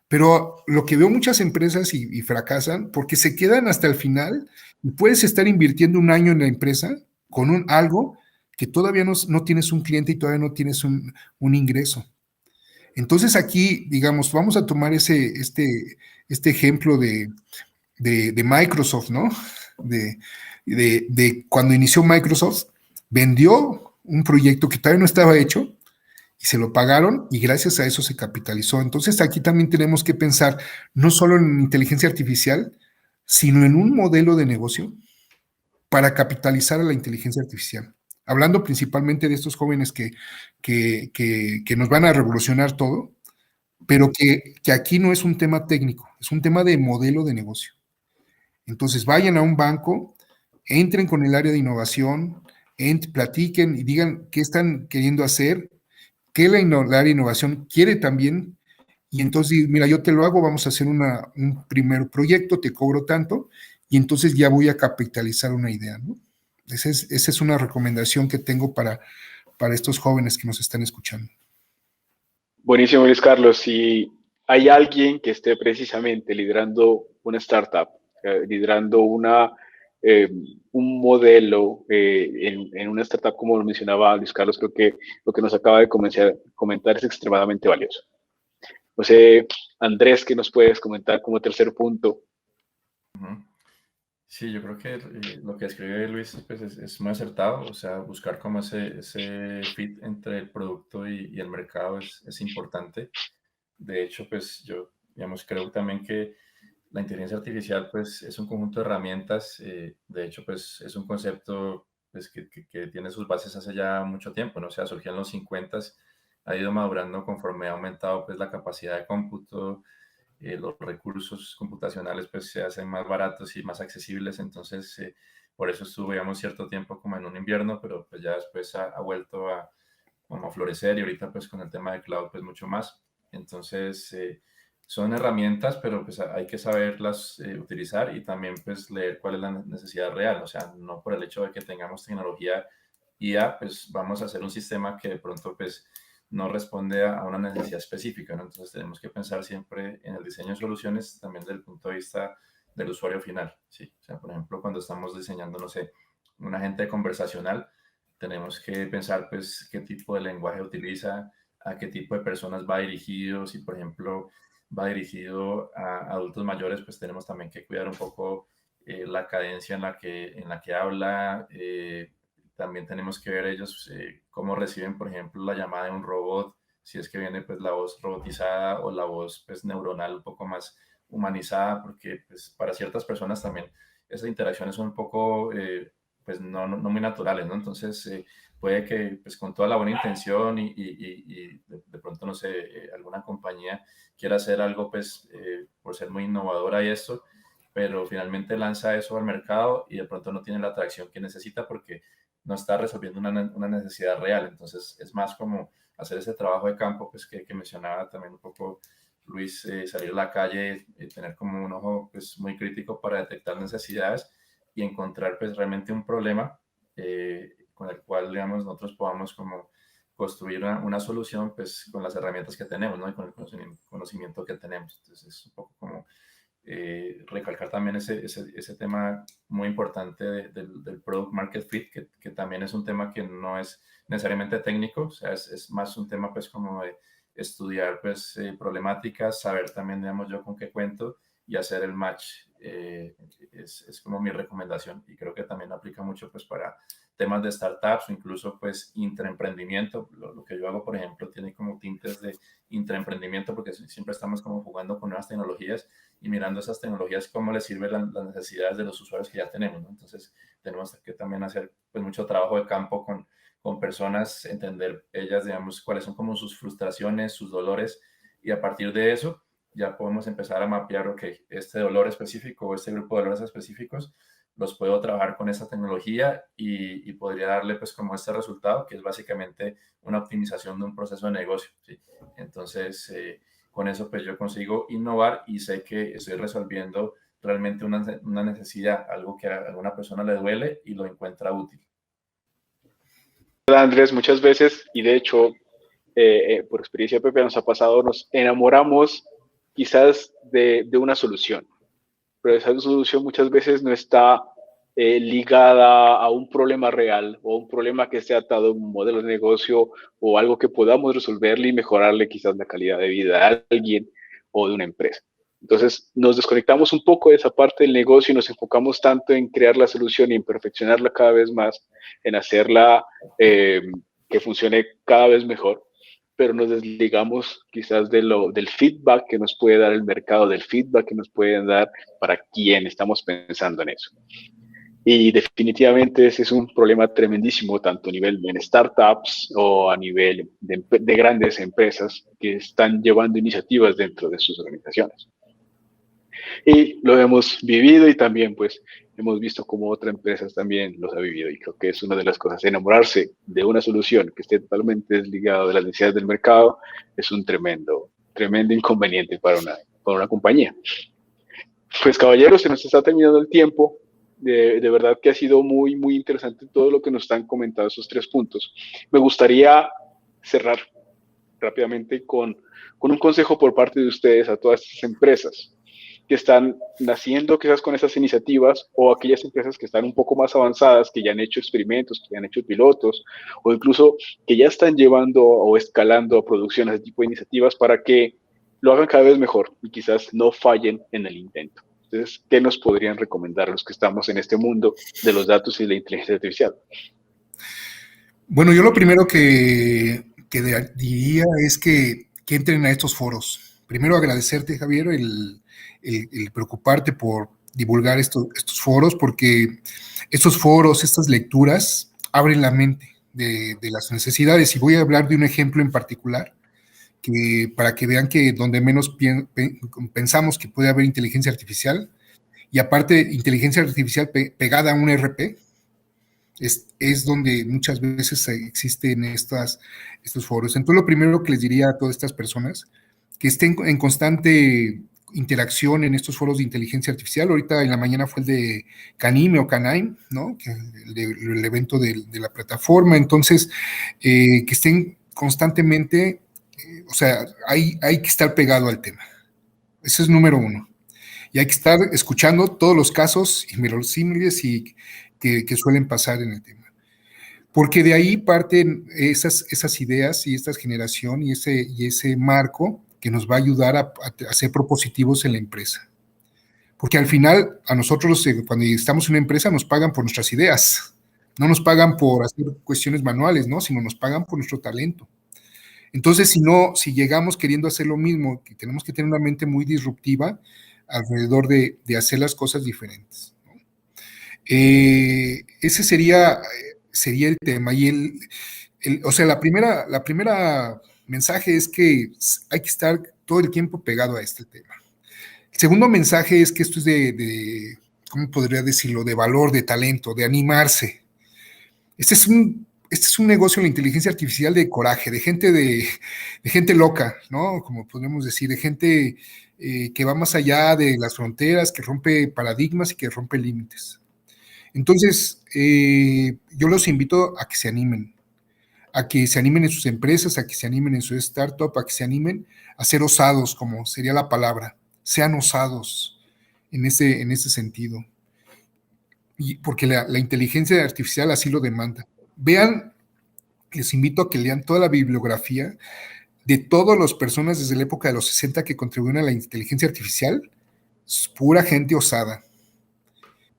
Pero lo que veo muchas empresas y fracasan porque se quedan hasta el final y puedes estar invirtiendo un año en la empresa con algo que todavía no tienes un cliente y todavía no tienes un ingreso. Entonces aquí, digamos, vamos a tomar este ejemplo de Microsoft, ¿no? De cuando inició Microsoft, vendió un proyecto que todavía no estaba hecho y se lo pagaron y gracias a eso se capitalizó. Entonces aquí también tenemos que pensar no solo en inteligencia artificial, sino en un modelo de negocio para capitalizar a la inteligencia artificial. Hablando principalmente de estos jóvenes que nos van a revolucionar todo, pero que aquí no es un tema técnico, es un tema de modelo de negocio. Entonces vayan a un banco, entren con el área de innovación, platiquen y digan qué están queriendo hacer, qué la área de innovación quiere también Y entonces, mira, yo te lo hago, vamos a hacer un primer proyecto, te cobro tanto, y entonces ya voy a capitalizar una idea, ¿no? Esa es una recomendación que tengo para estos jóvenes que nos están escuchando. Buenísimo, Luis Carlos. Si hay alguien que esté precisamente liderando una startup, liderando eh, un modelo en una startup, como lo mencionaba Luis Carlos, creo que lo que nos acaba de comentar es extremadamente valioso. No sé, Andrés, ¿qué nos puedes comentar como tercer punto? Sí, yo creo que lo que escribe Luis pues, es muy acertado, o sea, buscar como ese fit entre el producto y el mercado es importante. De hecho, pues yo, digamos, creo también que la inteligencia artificial pues es un conjunto de herramientas, de hecho, pues es un concepto pues, que tiene sus bases hace ya mucho tiempo, ¿no? O sea, surgió en los 50, ha ido madurando conforme ha aumentado pues la capacidad de cómputo, los recursos computacionales pues se hacen más baratos y más accesibles, entonces por eso estuvo, digamos, cierto tiempo como en un invierno, pero pues ya después ha vuelto a, como a florecer y ahorita pues con el tema de cloud pues mucho más. Entonces son herramientas, pero pues hay que saberlas utilizar y también pues leer cuál es la necesidad real, o sea, no por el hecho de que tengamos tecnología IA, pues vamos a hacer un sistema que de pronto pues no responde a una necesidad específica, ¿no? Entonces tenemos que pensar siempre en el diseño de soluciones también desde el punto de vista del usuario final, ¿sí? O sea, por ejemplo, cuando estamos diseñando, no sé, un agente conversacional, tenemos que pensar, pues, qué tipo de lenguaje utiliza, a qué tipo de personas va dirigido, si, por ejemplo, va dirigido a adultos mayores, pues tenemos también que cuidar un poco la cadencia en la que habla, también tenemos que ver ellos cómo reciben, por ejemplo, la llamada de un robot, si es que viene pues la voz robotizada o la voz pues neuronal un poco más humanizada, porque pues para ciertas personas también esas interacciones son un poco pues no muy naturales, ¿no? Entonces puede que pues con toda la buena intención y de pronto, no sé, alguna compañía quiera hacer algo pues por ser muy innovadora y esto, pero finalmente lanza eso al mercado y de pronto no tiene la atracción que necesita porque no está resolviendo una necesidad real. Entonces, es más como hacer ese trabajo de campo, pues que mencionaba también un poco Luis, salir a la calle, tener como un ojo pues muy crítico para detectar necesidades y encontrar pues realmente un problema con el cual, digamos, nosotros podamos como construir una solución pues con las herramientas que tenemos, ¿no? Y con el conocimiento que tenemos. Entonces, es un poco como recalcar también ese tema muy importante del product market fit, que también es un tema que no es necesariamente técnico, o sea, es más un tema pues como de estudiar pues problemáticas, saber también, digamos, yo con qué cuento y hacer el match. Es como mi recomendación y creo que también aplica mucho pues para temas de startups o incluso pues intraemprendimiento. Lo que yo hago, por ejemplo, tiene como tintes de intraemprendimiento porque siempre estamos como jugando con nuevas tecnologías y mirando esas tecnologías, cómo les sirven las necesidades de los usuarios que ya tenemos, ¿no? Entonces, tenemos que también hacer pues, mucho trabajo de campo con personas, entender ellas, digamos, cuáles son como sus frustraciones, sus dolores, y a partir de eso ya podemos empezar a mapear, ok, este dolor específico o este grupo de dolores específicos, los puedo trabajar con esta tecnología y podría darle pues como este resultado, que es básicamente una optimización de un proceso de negocio, ¿sí? Entonces, con eso pues yo consigo innovar y sé que estoy resolviendo realmente una necesidad, algo que a alguna persona le duele y lo encuentra útil. Andrés, muchas veces, y de hecho, por experiencia propia nos ha pasado, nos enamoramos quizás de una solución, pero esa solución muchas veces no está ligada a un problema real o a un problema que esté atado a un modelo de negocio o algo que podamos resolverle y mejorarle quizás la calidad de vida de alguien o de una empresa. Entonces nos desconectamos un poco de esa parte del negocio y nos enfocamos tanto en crear la solución y en perfeccionarla cada vez más, en hacerla que funcione cada vez mejor, pero nos desligamos quizás del feedback que nos puede dar el mercado, del feedback que nos pueden dar para quien estamos pensando en eso. Y definitivamente ese es un problema tremendísimo, tanto a nivel en startups o a nivel de grandes empresas que están llevando iniciativas dentro de sus organizaciones. Y lo hemos vivido y también pues hemos visto cómo otras empresas también los ha vivido y creo que es una de las cosas, enamorarse de una solución que esté totalmente desligada de las necesidades del mercado es un tremendo tremendo inconveniente para una compañía. Pues caballeros, se nos está terminando el tiempo. De verdad que ha sido muy, muy interesante todo lo que nos han comentado esos 3 puntos. Me gustaría cerrar rápidamente con un consejo por parte de ustedes a todas estas empresas que están naciendo quizás con esas iniciativas, o aquellas empresas que están un poco más avanzadas, que ya han hecho experimentos, que ya han hecho pilotos, o incluso que ya están llevando o escalando a producción ese tipo de iniciativas para que lo hagan cada vez mejor y quizás no fallen en el intento. Entonces, ¿qué nos podrían recomendar los que estamos en este mundo de los datos y la inteligencia artificial? Bueno, yo lo primero que diría es que entren a estos foros. Primero agradecerte, Javier, el preocuparte por divulgar estos foros, porque estos foros, estas lecturas, abren la mente de las necesidades. Y voy a hablar de un ejemplo en particular, para que vean que donde menos pensamos que puede haber inteligencia artificial, y aparte inteligencia artificial pegada a un ERP, es donde muchas veces existen estos foros. Entonces, lo primero que les diría a todas estas personas, que estén en constante interacción en estos foros de inteligencia artificial. Ahorita en la mañana fue el de Canime o Canime, ¿no? El evento de la plataforma. Entonces, que estén constantemente, o sea, hay que estar pegado al tema. Ese es número 1. Y hay que estar escuchando todos los casos y verosímiles que suelen pasar en el tema. Porque de ahí parten esas ideas y esta generación y ese marco que nos va a ayudar a ser propositivos en la empresa. Porque al final, a nosotros, cuando estamos en una empresa, nos pagan por nuestras ideas. No nos pagan por hacer cuestiones manuales, ¿no? Sino nos pagan por nuestro talento. Entonces, si llegamos queriendo hacer lo mismo, tenemos que tener una mente muy disruptiva alrededor de hacer las cosas diferentes, ¿no? Ese sería el tema. Y o sea, la primera mensaje es que hay que estar todo el tiempo pegado a este tema. El segundo mensaje es que esto es ¿cómo podría decirlo? De valor, de talento, de animarse. Este es un negocio en la inteligencia artificial de coraje, de gente loca, ¿no? Como podemos decir, de gente que va más allá de las fronteras, que rompe paradigmas y que rompe límites. Entonces, yo los invito a que se animen en sus empresas, a que se animen en su startup, a que se animen a ser osados, como sería la palabra. Sean osados en ese sentido. Porque la inteligencia artificial así lo demanda. Les invito a que lean toda la bibliografía de todas las personas desde la época de los 60 que contribuyeron a la inteligencia artificial. Es pura gente osada.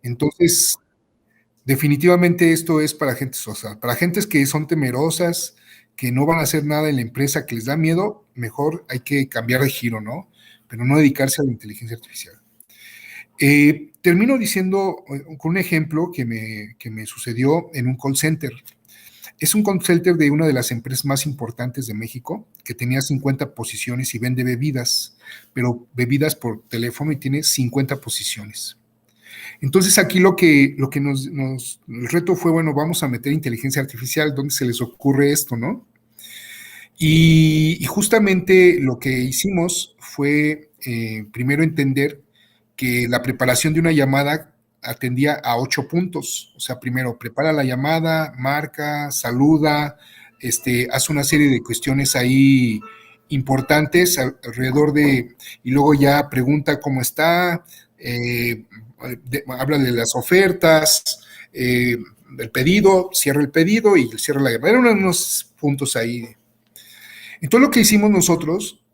Entonces, definitivamente esto es para gentes osas, para gentes que son temerosas, que no van a hacer nada en la empresa, que les da miedo. Mejor hay que cambiar de giro, ¿no? Pero no dedicarse a la inteligencia artificial. Termino diciendo con un ejemplo que me sucedió en un call center. Es un call center de una de las empresas más importantes de México, que tenía 50 posiciones y vende bebidas, pero bebidas por teléfono, y tiene 50 posiciones. Entonces aquí lo que el reto fue, bueno, vamos a meter inteligencia artificial. ¿Dónde se les ocurre esto, no? Y justamente lo que hicimos fue primero entender que la preparación de una llamada atendía a 8 puntos. O sea, primero prepara la llamada, marca, saluda, hace una serie de cuestiones ahí importantes alrededor y luego ya pregunta cómo está, habla de las ofertas, del pedido, cierra el pedido y cierra la llamada. Eran unos puntos ahí. Entonces lo que hicimos nosotros,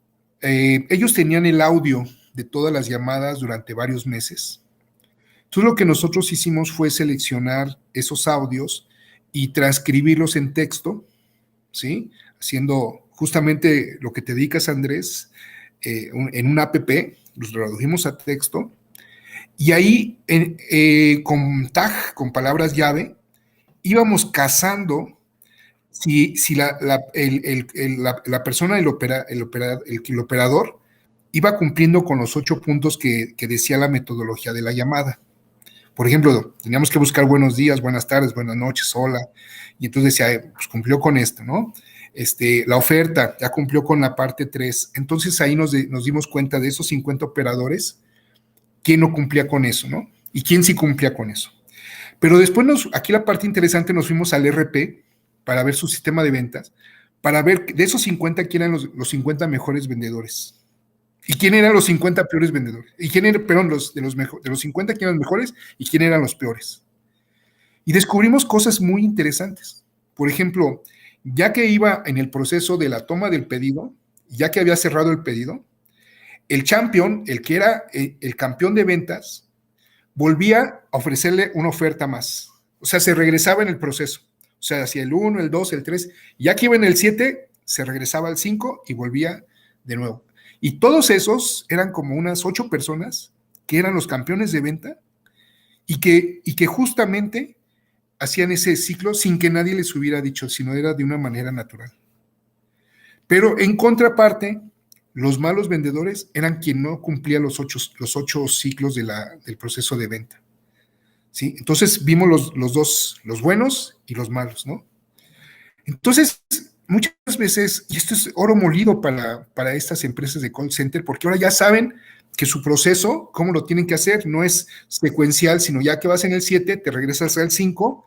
ellos tenían el audio de todas las llamadas durante varios meses. Entonces lo que nosotros hicimos fue seleccionar esos audios y transcribirlos en texto, ¿sí? Haciendo justamente lo que te dedicas, Andrés, en una app, los tradujimos a texto, y ahí con tag, con palabras llave, íbamos cazando si la persona, el operador, iba cumpliendo con los 8 puntos que decía la metodología de la llamada. Por ejemplo, teníamos que buscar buenos días, buenas tardes, buenas noches, hola, y entonces decía, pues cumplió con esto, ¿no? la oferta, ya cumplió con la parte 3. Entonces ahí nos dimos cuenta de esos 50 operadores, quién no cumplía con eso, ¿no? Y quién sí cumplía con eso. Pero después, aquí la parte interesante, nos fuimos al RP para ver su sistema de ventas, para ver de esos 50, quién eran los 50 mejores vendedores. ¿Y quién eran los 50 peores vendedores? ¿Y quién eran, perdón, de los 50, quién eran los mejores y quién eran los peores? Y descubrimos cosas muy interesantes. Por ejemplo, ya que iba en el proceso de la toma del pedido, ya que había cerrado el pedido, el champion, el que era el campeón de ventas, volvía a ofrecerle una oferta más. O sea, se regresaba en el proceso. O sea, hacia el 1, el 2, el 3. Ya que iba en el 7, se regresaba al 5 y volvía de nuevo. Y todos esos eran como unas 8 personas que eran los campeones de venta y que justamente hacían ese ciclo sin que nadie les hubiera dicho, sino era de una manera natural. Pero en contraparte, los malos vendedores eran quien no cumplía los 8 ciclos del proceso de venta. ¿Sí? Entonces vimos los dos, los buenos y los malos, ¿no? Entonces, muchas veces, y esto es oro molido para estas empresas de call center, porque ahora ya saben que su proceso, cómo lo tienen que hacer, no es secuencial, sino ya que vas en el 7, te regresas al 5,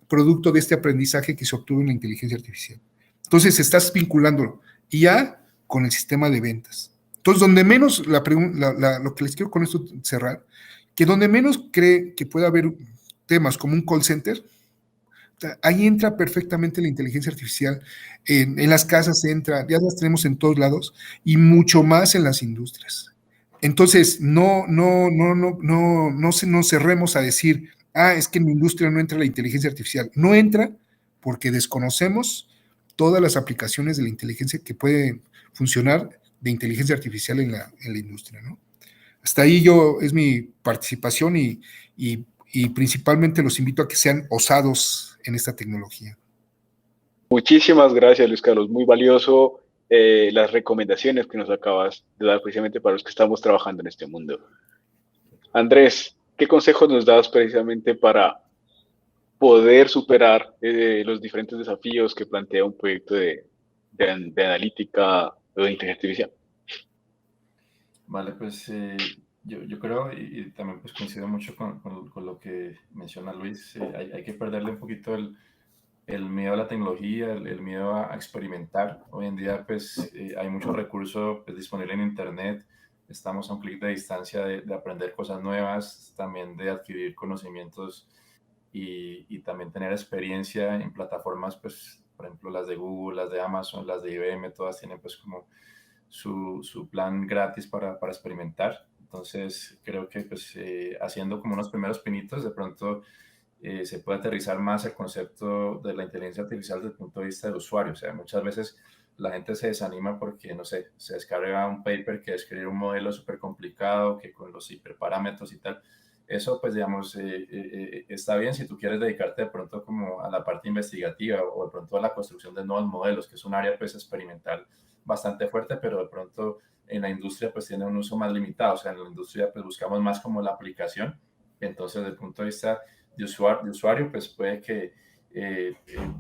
producto de este aprendizaje que se obtuvo en la inteligencia artificial. Entonces, estás vinculándolo ya con el sistema de ventas. Entonces, donde menos, lo que les quiero con esto cerrar, que donde menos cree que pueda haber temas como un call center, ahí entra perfectamente la inteligencia artificial. En las casas entra, ya las tenemos en todos lados, y mucho más en las industrias. Entonces, no cerremos a decir, es que en mi industria no entra la inteligencia artificial. No entra porque desconocemos todas las aplicaciones de la inteligencia que pueden funcionar de inteligencia artificial en la industria, ¿no? Hasta ahí es mi participación y principalmente los invito a que sean osados en esta tecnología. Muchísimas gracias, Luis Carlos. Muy valioso las recomendaciones que nos acabas de dar precisamente para los que estamos trabajando en este mundo. Andrés, ¿qué consejos nos das precisamente para poder superar los diferentes desafíos que plantea un proyecto de analítica o de inteligencia artificial? Vale, pues yo creo, y también pues coincido mucho con lo que menciona Luis, hay que perderle un poquito el miedo a la tecnología, el miedo a experimentar. Hoy en día pues hay mucho recurso pues, disponible en Internet, estamos a un clic de distancia de aprender cosas nuevas, también de adquirir conocimientos y también tener experiencia en plataformas, pues por ejemplo las de Google, las de Amazon, las de IBM, todas tienen pues como su plan gratis para experimentar. Entonces creo que pues haciendo como unos primeros pinitos de pronto se puede aterrizar más el concepto de la inteligencia artificial desde el punto de vista del usuario. O sea, muchas veces la gente se desanima porque, no sé, se descarga un paper que escribir un modelo súper complicado, que con los hiperparámetros y tal. Eso, pues, digamos, está bien si tú quieres dedicarte de pronto como a la parte investigativa o de pronto a la construcción de nuevos modelos, que es un área, pues, experimental bastante fuerte, pero de pronto en la industria, pues, tiene un uso más limitado. O sea, en la industria, pues, buscamos más como la aplicación. Entonces, desde el punto de vista de usuario, pues puede que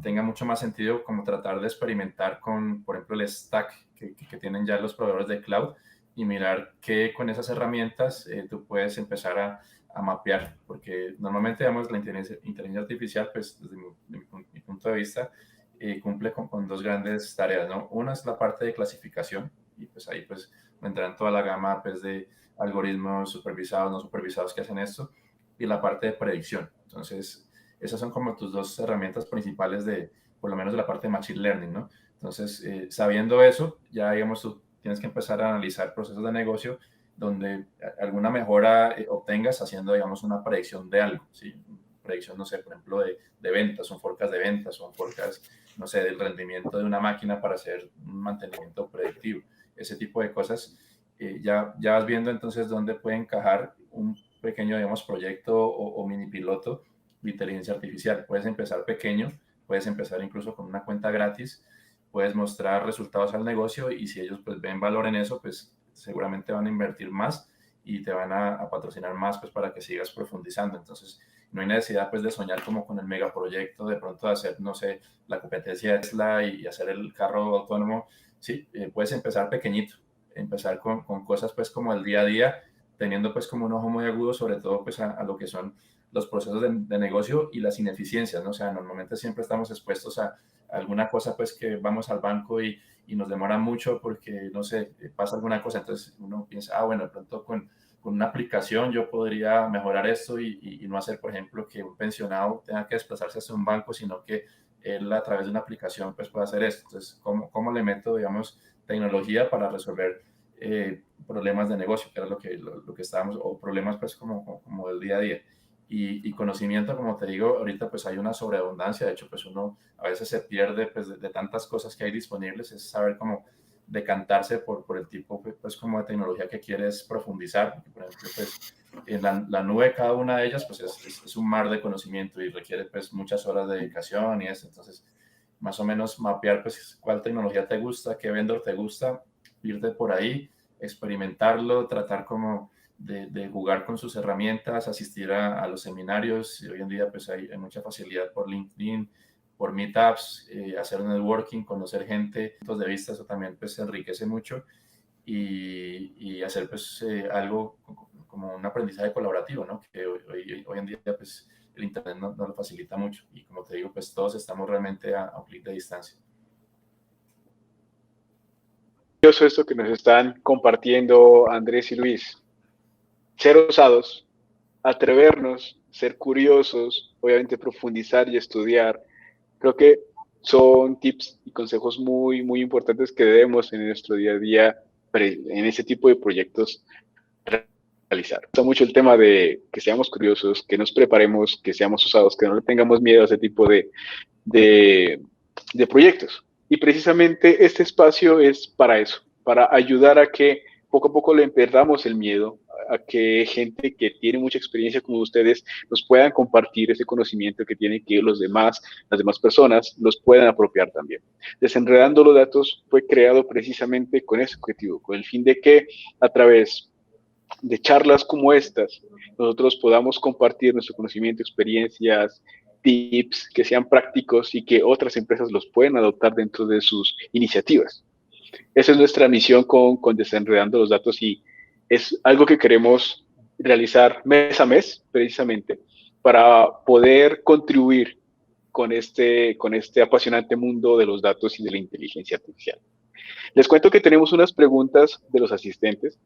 tenga mucho más sentido como tratar de experimentar con, por ejemplo, el stack que tienen ya los proveedores de cloud y mirar que con esas herramientas tú puedes empezar a mapear, porque normalmente, digamos, la inteligencia artificial, pues desde mi punto de vista, cumple con dos grandes tareas, ¿no? Una es la parte de clasificación, y pues ahí pues vendrán toda la gama pues, de algoritmos supervisados, no supervisados que hacen esto, y la parte de predicción. Entonces, esas son como tus dos herramientas principales por lo menos de la parte de Machine Learning, ¿no? Entonces, sabiendo eso, ya, digamos, tú tienes que empezar a analizar procesos de negocio donde alguna mejora obtengas haciendo, digamos, una predicción de algo, ¿sí? Predicción, no sé, por ejemplo, de ventas, un forecast de ventas, o un forecast, no sé, del rendimiento de una máquina para hacer un mantenimiento predictivo. Ese tipo de cosas, ya vas viendo entonces dónde puede encajar un pequeño, digamos, proyecto o mini piloto de inteligencia artificial. Puedes empezar pequeño, puedes empezar incluso con una cuenta gratis, puedes mostrar resultados al negocio y si ellos pues ven valor en eso, pues seguramente van a invertir más y te van a patrocinar más pues para que sigas profundizando. Entonces, no hay necesidad pues de soñar como con el megaproyecto, de pronto de hacer, no sé, la competencia de Tesla y hacer el carro autónomo. Sí, puedes empezar pequeñito, empezar con cosas pues como el día a día, teniendo pues como un ojo muy agudo sobre todo pues a lo que son los procesos de negocio y las ineficiencias, ¿no? O sea, normalmente siempre estamos expuestos a alguna cosa pues que vamos al banco y nos demora mucho porque, no sé, pasa alguna cosa, entonces uno piensa, bueno, de pronto con una aplicación yo podría mejorar esto y no hacer, por ejemplo, que un pensionado tenga que desplazarse hasta un banco, sino que él a través de una aplicación pues pueda hacer esto. Entonces, ¿cómo le meto, digamos, tecnología para resolver problemas de negocio, que era lo que estábamos, o problemas pues como del día a día? Y conocimiento, como te digo, ahorita pues hay una sobreabundancia, de hecho pues uno a veces se pierde pues de tantas cosas que hay disponibles, es saber cómo decantarse por el tipo pues como de tecnología que quieres profundizar. Por ejemplo, pues en la nube cada una de ellas pues es un mar de conocimiento y requiere pues muchas horas de dedicación y eso. Entonces más o menos mapear pues cuál tecnología te gusta, qué vendor te gusta, irte por ahí, experimentarlo, tratar como de jugar con sus herramientas, asistir a los seminarios. Y hoy en día pues hay mucha facilidad por LinkedIn, por meetups, hacer networking, conocer gente, puntos de vista, eso también pues enriquece mucho y hacer pues algo como un aprendizaje colaborativo, ¿no? Que hoy en día pues el internet no lo facilita mucho y como te digo pues todos estamos realmente a un clic de distancia. Esto que nos están compartiendo Andrés y Luis. Ser osados, atrevernos, ser curiosos, obviamente profundizar y estudiar. Creo que son tips y consejos muy, muy importantes que debemos en nuestro día a día, en ese tipo de proyectos, realizar. Me gusta mucho el tema de que seamos curiosos, que nos preparemos, que seamos osados, que no le tengamos miedo a ese tipo de proyectos. Y precisamente este espacio es para eso, para ayudar a que poco a poco le perdamos el miedo, a que gente que tiene mucha experiencia como ustedes nos puedan compartir ese conocimiento que tienen, que las demás personas los puedan apropiar también. Desenredando los datos fue creado precisamente con ese objetivo, con el fin de que a través de charlas como estas nosotros podamos compartir nuestro conocimiento, experiencias, tips que sean prácticos y que otras empresas los puedan adoptar dentro de sus iniciativas. Esa es nuestra misión con Desenredando los Datos y es algo que queremos realizar mes a mes, precisamente, para poder contribuir con este apasionante mundo de los datos y de la inteligencia artificial. Les cuento que tenemos unas preguntas de los asistentes.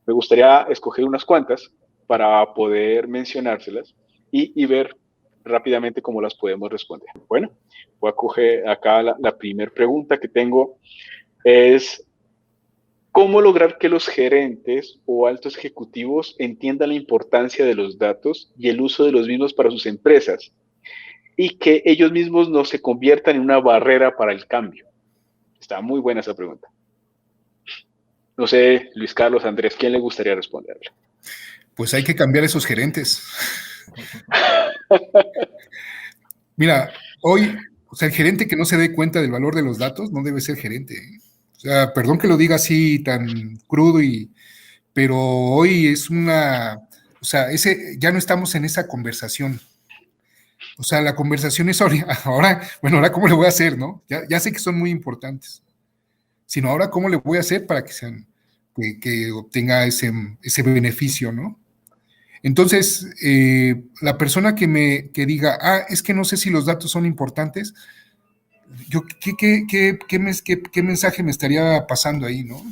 Me gustaría escoger unas cuantas para poder mencionárselas y ver rápidamente cómo las podemos responder. Bueno, voy a coger acá la primera pregunta que tengo. Es ¿cómo lograr que los gerentes o altos ejecutivos entiendan la importancia de los datos y el uso de los mismos para sus empresas y que ellos mismos no se conviertan en una barrera para el cambio? Está muy buena esa pregunta. No sé, Luis Carlos, Andrés, ¿quién le gustaría responderle? Pues hay que cambiar esos gerentes. Mira, hoy, o sea, el gerente que no se dé cuenta del valor de los datos no debe ser gerente. O sea, perdón que lo diga así tan crudo, pero hoy es o sea, ya no estamos en esa conversación. O sea, la conversación es ahora ¿cómo le voy a hacer, no? Ya sé que son muy importantes. Sino ahora, ¿cómo le voy a hacer para que obtenga ese beneficio, ¿no? Entonces, la persona que diga, es que no sé si los datos son importantes, ¿qué mensaje me estaría pasando ahí, no?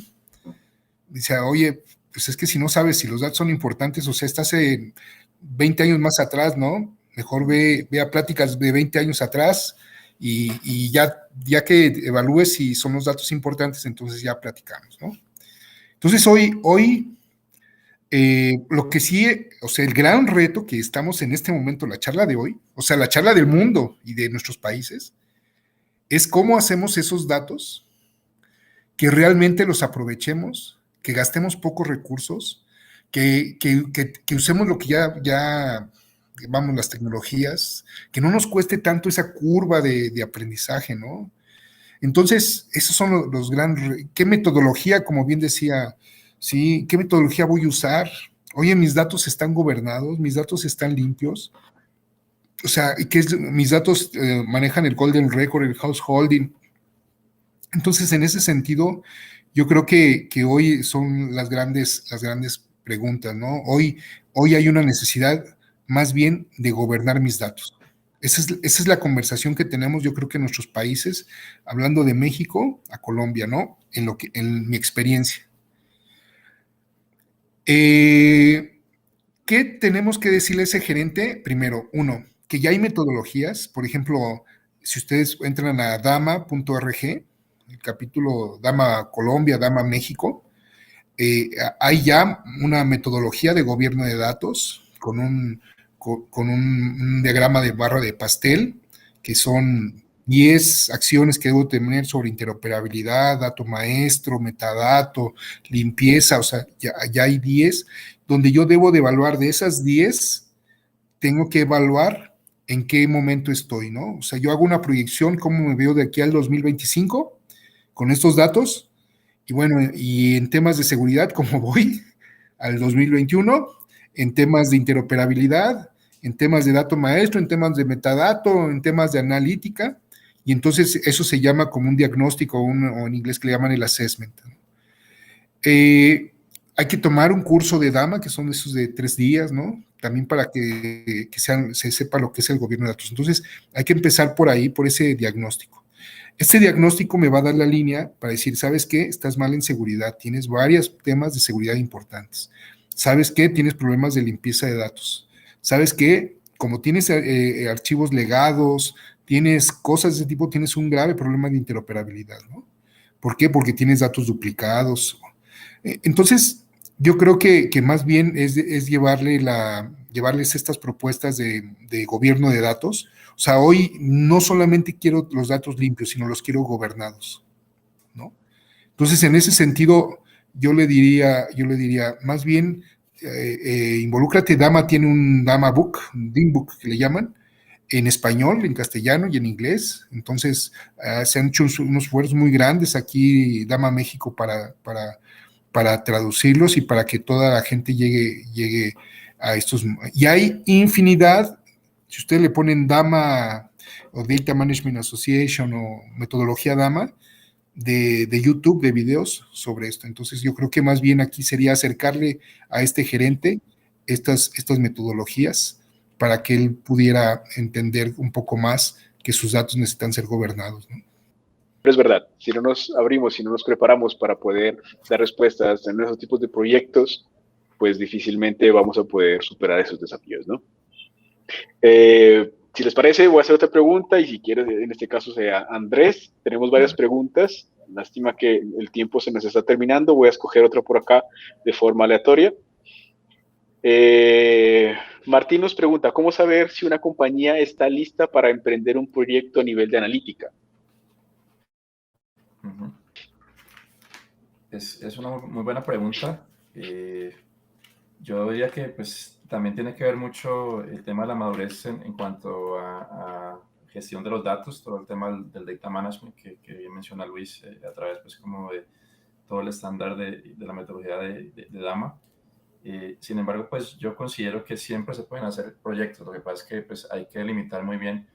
Dice, oye, pues es que si no sabes si los datos son importantes, o sea, estás en 20 años más atrás, ¿no? Mejor ve a pláticas de 20 años atrás y ya que evalúes si son los datos importantes, entonces ya platicamos, ¿no? Entonces, hoy lo que sí, o sea, el gran reto que estamos en este momento, la charla de hoy, o sea, la charla del mundo y de nuestros países, es cómo hacemos esos datos que realmente los aprovechemos, que gastemos pocos recursos, que usemos lo que ya vamos, las tecnologías, que no nos cueste tanto esa curva de aprendizaje, ¿no? Entonces, esos son los grandes, ¿qué metodología, como bien decía, sí, qué metodología voy a usar? Oye, mis datos están gobernados, mis datos están limpios, o sea, mis datos manejan el Golden Record, el Householding. Entonces, en ese sentido, yo creo que hoy son las grandes preguntas, ¿no? Hoy hay una necesidad más bien de gobernar mis datos. Esa es la conversación que tenemos, yo creo que en nuestros países, hablando de México a Colombia, ¿no? En mi experiencia. ¿Qué tenemos que decirle a ese gerente? Primero, uno, que ya hay metodologías, por ejemplo, si ustedes entran a dama.org, el capítulo Dama Colombia, Dama México, hay ya una metodología de gobierno de datos con un diagrama de barra de pastel, que son 10 acciones que debo tener sobre interoperabilidad, dato maestro, metadato, limpieza, o sea, ya hay 10, donde yo debo de evaluar de esas 10, tengo que evaluar en qué momento estoy, ¿no? O sea, yo hago una proyección, cómo me veo de aquí al 2025 con estos datos, y bueno, y en temas de seguridad, ¿cómo voy al 2021? En temas de interoperabilidad, en temas de dato maestro, en temas de metadato, en temas de analítica, y entonces eso se llama como un diagnóstico, o en inglés que le llaman el assessment. Hay que tomar un curso de DAMA, que son esos de 3 días, ¿no? También para que se sepa lo que es el gobierno de datos. Entonces, hay que empezar por ahí, por ese diagnóstico. Este diagnóstico me va a dar la línea para decir, ¿sabes qué? Estás mal en seguridad, tienes varios temas de seguridad importantes. ¿Sabes qué? Tienes problemas de limpieza de datos. ¿Sabes qué? Como tienes archivos legados, tienes cosas de ese tipo, tienes un grave problema de interoperabilidad, ¿no? ¿Por qué? Porque tienes datos duplicados. Entonces, yo creo que más bien es llevarles estas propuestas de gobierno de datos. O sea, hoy no solamente quiero los datos limpios, sino los quiero gobernados, ¿no? Entonces, en ese sentido, yo le diría, más bien, involúcrate. Dama tiene un Dama Book, un DIM Book que le llaman, en español, en castellano y en inglés. Entonces, se han hecho unos esfuerzos muy grandes aquí, Dama México, para traducirlos y para que toda la gente llegue a estos. Y hay infinidad. Si ustedes le ponen Dama o Data Management Association o metodología Dama de YouTube, de videos sobre esto. Entonces yo creo que más bien aquí sería acercarle a este gerente estas metodologías para que él pudiera entender un poco más que sus datos necesitan ser gobernados, ¿no? Pero es verdad, si no nos abrimos, si no nos preparamos para poder dar respuestas en esos tipos de proyectos, pues difícilmente vamos a poder superar esos desafíos, ¿no? Si les parece, voy a hacer otra pregunta y si quieres, en este caso sea Andrés. Tenemos varias preguntas. Lástima que el tiempo se nos está terminando. Voy a escoger otra por acá de forma aleatoria. Martín nos pregunta, ¿cómo saber si una compañía está lista para emprender un proyecto a nivel de analítica? Es una muy buena pregunta. Yo diría que pues también tiene que ver mucho el tema de la madurez en cuanto a gestión de los datos, todo el tema del data management que menciona Luis a través pues como de todo el estándar de la metodología de DAMA. Sin embargo, pues yo considero que siempre se pueden hacer proyectos. Lo que pasa es que pues hay que delimitar muy bien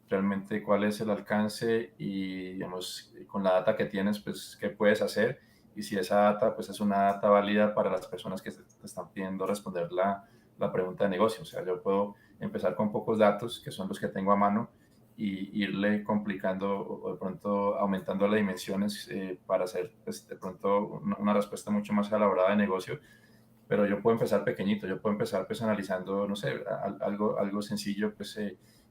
realmente cuál es el alcance y, digamos, con la data que tienes, pues qué puedes hacer y si esa data pues es una data válida para las personas que te están pidiendo responder la pregunta de negocio. O sea, yo puedo empezar con pocos datos, que son los que tengo a mano, y irle complicando o de pronto aumentando las dimensiones para hacer pues, de pronto una respuesta mucho más elaborada de negocio. Pero yo puedo empezar pequeñito, yo puedo empezar pues analizando, no sé, algo sencillo, pues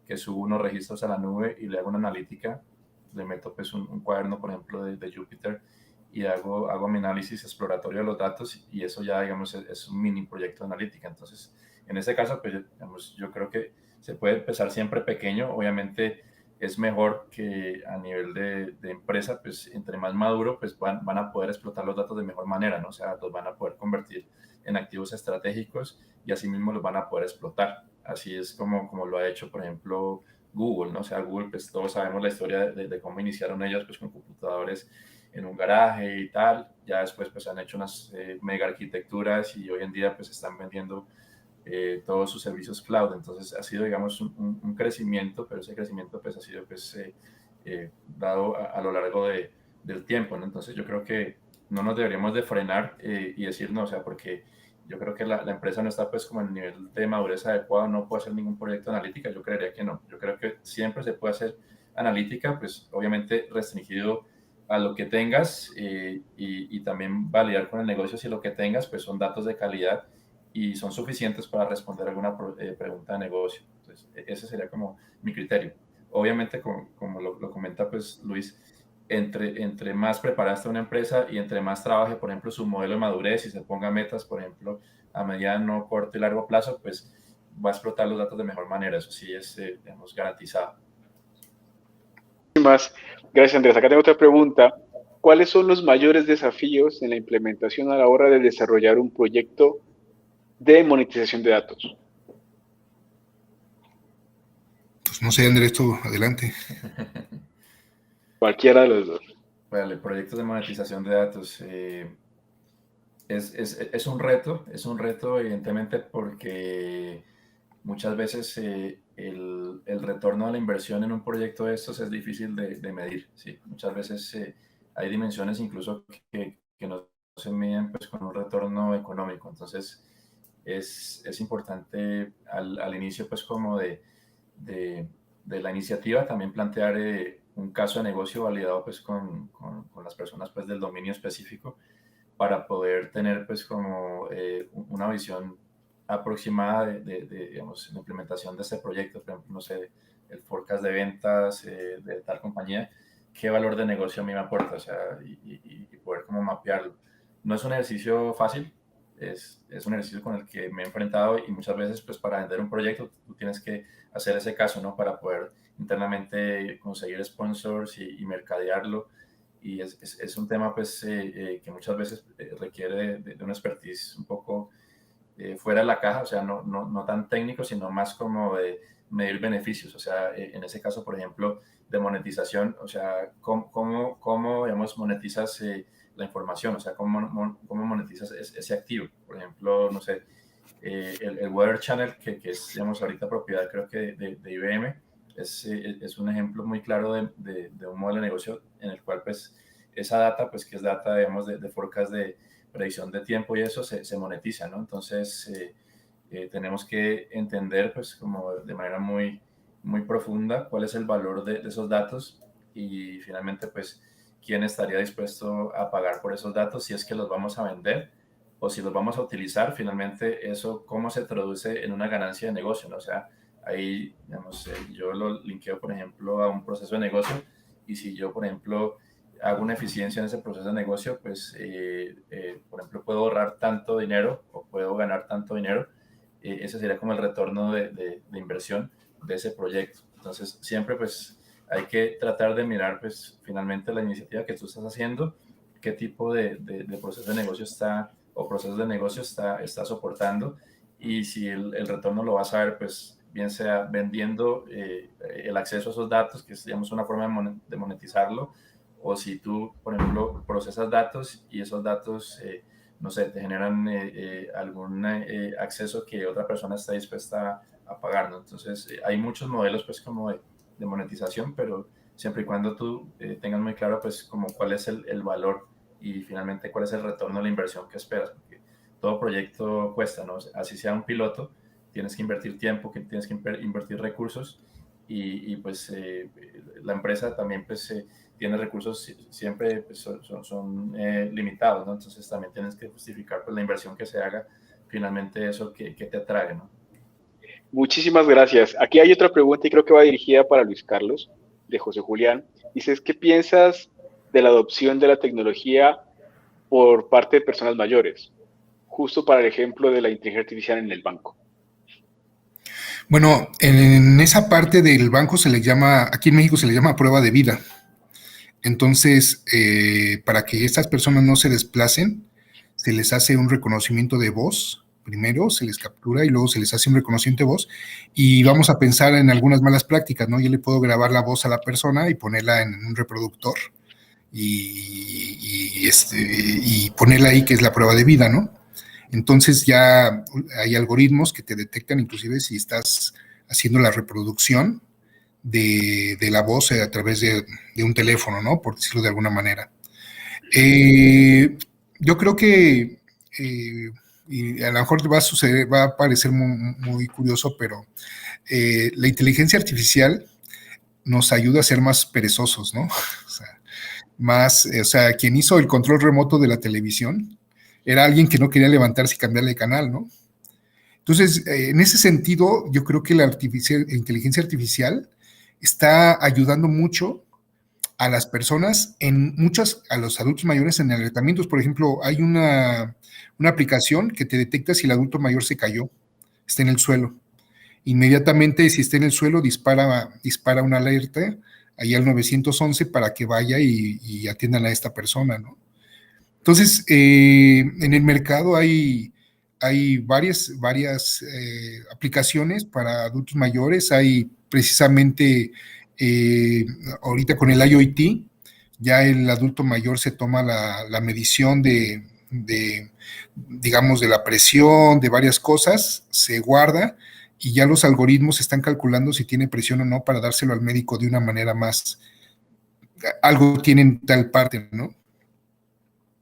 que subo unos registros a la nube y le hago una analítica, le meto pues un cuaderno, por ejemplo, de Jupyter y hago mi análisis exploratorio de los datos y eso ya, digamos, es un mini proyecto de analítica. Entonces, en ese caso, pues, digamos, yo creo que se puede empezar siempre pequeño. Obviamente es mejor que a nivel de empresa, pues entre más maduro, pues van a poder explotar los datos de mejor manera, ¿no? O sea, los van a poder convertir en activos estratégicos y asimismo los van a poder explotar. Así es como lo ha hecho, por ejemplo, Google, ¿no? O sea, Google, pues todos sabemos la historia de cómo iniciaron ellos, pues con computadores en un garaje y tal. Ya después, pues han hecho unas mega arquitecturas y hoy en día, pues están vendiendo todos sus servicios cloud. Entonces ha sido, digamos, un crecimiento, pero ese crecimiento pues ha sido pues, dado a lo largo del tiempo, ¿no? Entonces yo creo que no nos deberíamos de frenar y decir no, o sea, porque yo creo que la empresa no está pues como en el nivel de madurez adecuado, no puede hacer ningún proyecto de analítica, yo creería que no. Yo creo que siempre se puede hacer analítica, pues obviamente restringido a lo que tengas y también validar con el negocio si lo que tengas pues son datos de calidad y son suficientes para responder alguna pregunta de negocio. Entonces, ese sería como mi criterio. Obviamente, como lo comenta pues Luis, entre más preparada esté una empresa y entre más trabaje, por ejemplo, su modelo de madurez y se ponga metas, por ejemplo, a mediano, corto y largo plazo, pues va a explotar los datos de mejor manera. Eso sí es, digamos, garantizado. Gracias, Andrés. Acá tengo otra pregunta. ¿Cuáles son los mayores desafíos en la implementación a la hora de desarrollar un proyecto de monetización de datos? Pues no sé, Andrés, tú adelante. Cualquiera de los dos. Bueno, proyectos de monetización de datos es un reto evidentemente porque muchas veces el retorno a la inversión en un proyecto de estos es difícil de medir, ¿sí? Muchas veces hay dimensiones incluso que no se miden pues, con un retorno económico, entonces es importante al inicio pues como de la iniciativa también plantear un caso de negocio validado pues con las personas pues del dominio específico para poder tener pues como una visión aproximada digamos, la implementación de este proyecto, por ejemplo, no sé, el forecast de ventas de tal compañía, qué valor de negocio a mí me aporta, o sea, y poder como mapearlo. No es un ejercicio fácil, es un ejercicio con el que me he enfrentado y muchas veces pues para vender un proyecto tú tienes que hacer ese caso, ¿no? Para poder internamente conseguir sponsors y mercadearlo. Y es un tema pues que muchas veces requiere de una expertise un poco fuera de la caja, o sea, no tan técnico, sino más como de medir beneficios. O sea, en ese caso, por ejemplo, de monetización, o sea, cómo digamos, monetizas la información, o sea, cómo monetizas ese activo. Por ejemplo, no sé, el Weather Channel, que es, digamos, ahorita propiedad, creo que de IBM, es un ejemplo muy claro de un modelo de negocio en el cual, pues, esa data, pues, que es data, digamos, de forecast de predicción de tiempo y eso se monetiza, ¿no? Entonces, tenemos que entender, pues, como de manera muy profunda cuál es el valor de esos datos y finalmente, pues, quién estaría dispuesto a pagar por esos datos si es que los vamos a vender o si los vamos a utilizar, finalmente eso, cómo se traduce en una ganancia de negocio, ¿no? O sea, ahí, digamos, yo lo linkeo, por ejemplo, a un proceso de negocio y si yo, por ejemplo, hago una eficiencia en ese proceso de negocio, pues, por ejemplo, puedo ahorrar tanto dinero o puedo ganar tanto dinero, ese sería como el retorno de inversión de ese proyecto. Entonces, siempre, pues, hay que tratar de mirar, pues, finalmente la iniciativa que tú estás haciendo, qué tipo de proceso de negocio está o procesos de negocio está soportando y si el retorno lo vas a ver, pues bien sea vendiendo el acceso a esos datos, que es digamos, una forma de monetizarlo, o si tú, por ejemplo, procesas datos y esos datos, no sé, te generan algún acceso que otra persona está dispuesta a pagar, ¿no? Entonces, hay muchos modelos, pues, como de monetización, pero siempre y cuando tú tengas muy claro, pues, como cuál es el valor y finalmente cuál es el retorno de la inversión que esperas, porque todo proyecto cuesta, ¿no? Así sea un piloto, tienes que invertir tiempo, que tienes que invertir recursos y pues la empresa también pues tiene recursos siempre pues, son limitados, ¿no? Entonces también tienes que justificar pues la inversión que se haga, finalmente eso que te atrae, ¿no? Muchísimas gracias. Aquí hay otra pregunta y creo que va dirigida para Luis Carlos, de José Julián. Dices, ¿qué piensas de la adopción de la tecnología por parte de personas mayores? Justo para el ejemplo de la inteligencia artificial en el banco. Bueno, en esa parte del banco se le llama, aquí en México se le llama prueba de vida. Entonces, para que estas personas no se desplacen, se les hace un reconocimiento de voz. Primero se les captura y luego se les hace un reconocimiento de voz y vamos a pensar en algunas malas prácticas, ¿no? Yo le puedo grabar la voz a la persona y ponerla en un reproductor y ponerla ahí que es la prueba de vida, ¿no? Entonces ya hay algoritmos que te detectan inclusive si estás haciendo la reproducción de la voz a través de un teléfono, ¿no? Por decirlo de alguna manera. Yo creo que, y a lo mejor va a suceder, va a parecer muy, muy curioso, pero la inteligencia artificial nos ayuda a ser más perezosos, ¿no? O sea, o sea, quien hizo el control remoto de la televisión era alguien que no quería levantarse y cambiarle de canal, ¿no? Entonces, en ese sentido, yo creo que la inteligencia artificial está ayudando mucho a las personas a los adultos mayores en alertamientos. Por ejemplo, hay una aplicación que te detecta si el adulto mayor se cayó, está en el suelo. Inmediatamente, si está en el suelo, dispara una alerta ahí al 911 para que vaya y atiendan a esta persona, ¿no? Entonces, en el mercado hay varias aplicaciones para adultos mayores. Hay precisamente, ahorita con el IoT, ya el adulto mayor se toma la medición digamos, de la presión, de varias cosas, se guarda y ya los algoritmos están calculando si tiene presión o no para dárselo al médico de una manera más, algo tienen tal parte, ¿no?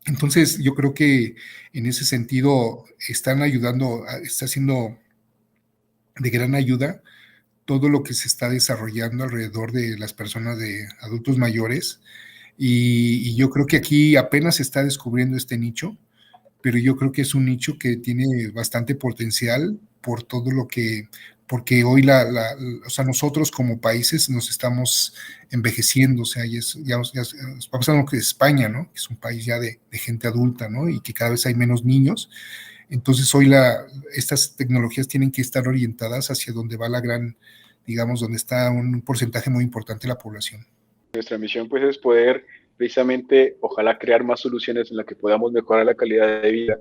Entonces, yo creo que en ese sentido están ayudando, está siendo de gran ayuda todo lo que se está desarrollando alrededor de las personas de adultos mayores. Y yo creo que aquí apenas se está descubriendo este nicho, pero yo creo que es un nicho que tiene bastante potencial por todo lo que, porque hoy o sea, nosotros como países nos estamos envejeciendo, o sea, ya va pasando que España, ¿no? Que es un país ya de gente adulta, ¿no? Y que cada vez hay menos niños. Entonces hoy estas tecnologías tienen que estar orientadas hacia donde va digamos, donde está un porcentaje muy importante de la población. Nuestra misión pues es poder precisamente, ojalá crear más soluciones en las que podamos mejorar la calidad de vida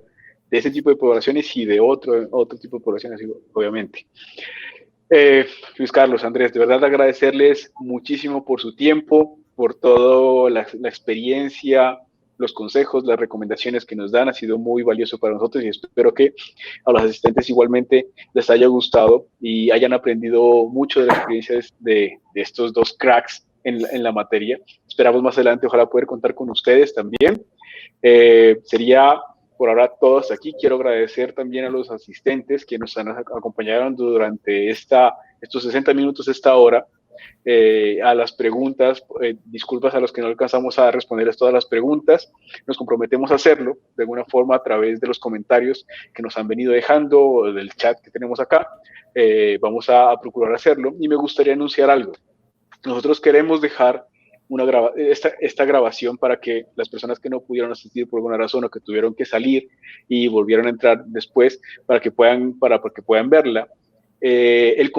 de ese tipo de poblaciones y de otro tipo de poblaciones, obviamente. Luis Carlos, Andrés, de verdad agradecerles muchísimo por su tiempo, por toda la experiencia, los consejos, las recomendaciones que nos dan. Ha sido muy valioso para nosotros y espero que a los asistentes igualmente les haya gustado y hayan aprendido mucho de las experiencias de estos dos cracks en la materia. Esperamos más adelante, ojalá poder contar con ustedes también. Sería por ahora todos aquí. Quiero agradecer también a los asistentes que nos han acompañado durante estos 60 minutos, esta hora. A las preguntas, disculpas a los que no alcanzamos a responderles todas las preguntas, nos comprometemos a hacerlo de alguna forma a través de los comentarios que nos han venido dejando o del chat que tenemos acá. Vamos a procurar hacerlo y me gustaría anunciar algo. Nosotros queremos dejar esta grabación para que las personas que no pudieron asistir por alguna razón o que tuvieron que salir y volvieron a entrar después para que puedan verla. El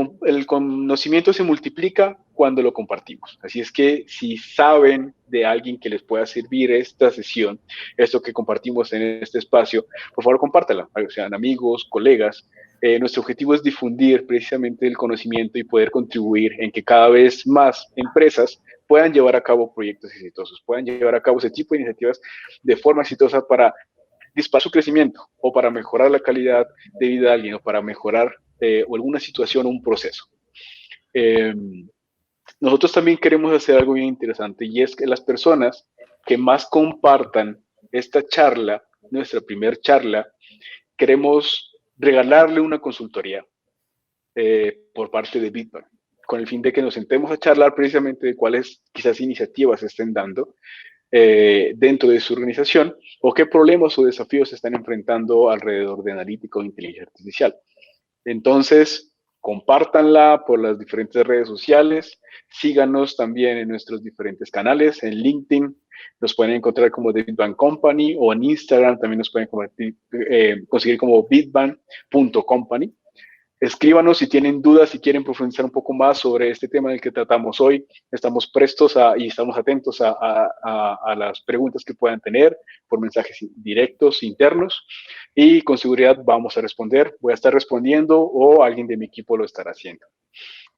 conocimiento se multiplica cuando lo compartimos. Así es que si saben de alguien que les pueda servir esta sesión, esto que compartimos en este espacio, por favor compártela, sean amigos, colegas. Nuestro objetivo es difundir precisamente el conocimiento y poder contribuir en que cada vez más empresas puedan llevar a cabo proyectos exitosos, puedan llevar a cabo ese tipo de iniciativas de forma exitosa para disparar su crecimiento o para mejorar la calidad de vida de alguien o para mejorar o alguna situación o un proceso. Nosotros también queremos hacer algo bien interesante y es que las personas que más compartan esta charla, nuestra primer charla, queremos regalarle una consultoría por parte de Bitban, con el fin de que nos sentemos a charlar precisamente de cuáles quizás iniciativas se estén dando dentro de su organización o qué problemas o desafíos se están enfrentando alrededor de analítica o inteligencia artificial. Entonces, compártanla por las diferentes redes sociales, síganos también en nuestros diferentes canales, en LinkedIn, nos pueden encontrar como The Bitban Company o en Instagram también nos pueden conseguir como bitban.company. Escríbanos si tienen dudas, si quieren profundizar un poco más sobre este tema del que tratamos hoy. Estamos prestos y estamos atentos a las preguntas que puedan tener por mensajes directos, internos, y con seguridad vamos a responder. Voy a estar respondiendo o alguien de mi equipo lo estará haciendo.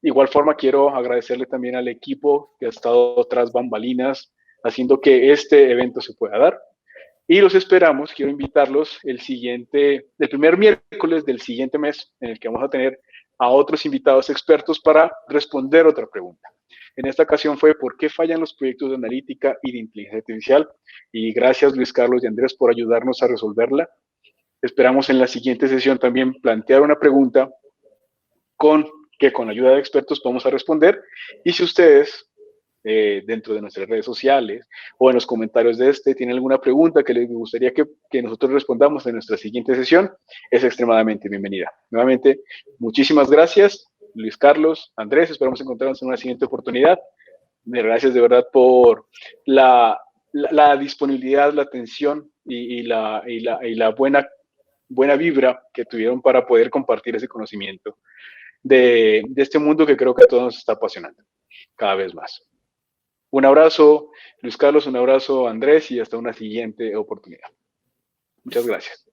De igual forma, quiero agradecerle también al equipo que ha estado tras bambalinas haciendo que este evento se pueda dar. Y los esperamos, quiero invitarlos el primer miércoles del siguiente mes, en el que vamos a tener a otros invitados expertos para responder otra pregunta. En esta ocasión fue ¿por qué fallan los proyectos de analítica y de inteligencia artificial? Y gracias Luis Carlos y Andrés por ayudarnos a resolverla. Esperamos en la siguiente sesión también plantear una pregunta que con la ayuda de expertos vamos a responder. Y si ustedes, dentro de nuestras redes sociales o en los comentarios de tienen alguna pregunta que les gustaría que nosotros respondamos en nuestra siguiente sesión, es extremadamente bienvenida. Nuevamente, muchísimas gracias, Luis Carlos, Andrés, esperamos encontrarnos en una siguiente oportunidad. Gracias de verdad por la disponibilidad, la atención y la buena vibra que tuvieron para poder compartir ese conocimiento de este mundo que creo que a todos nos está apasionando cada vez más. Un abrazo, Luis Carlos, un abrazo, Andrés, y hasta una siguiente oportunidad. Muchas gracias.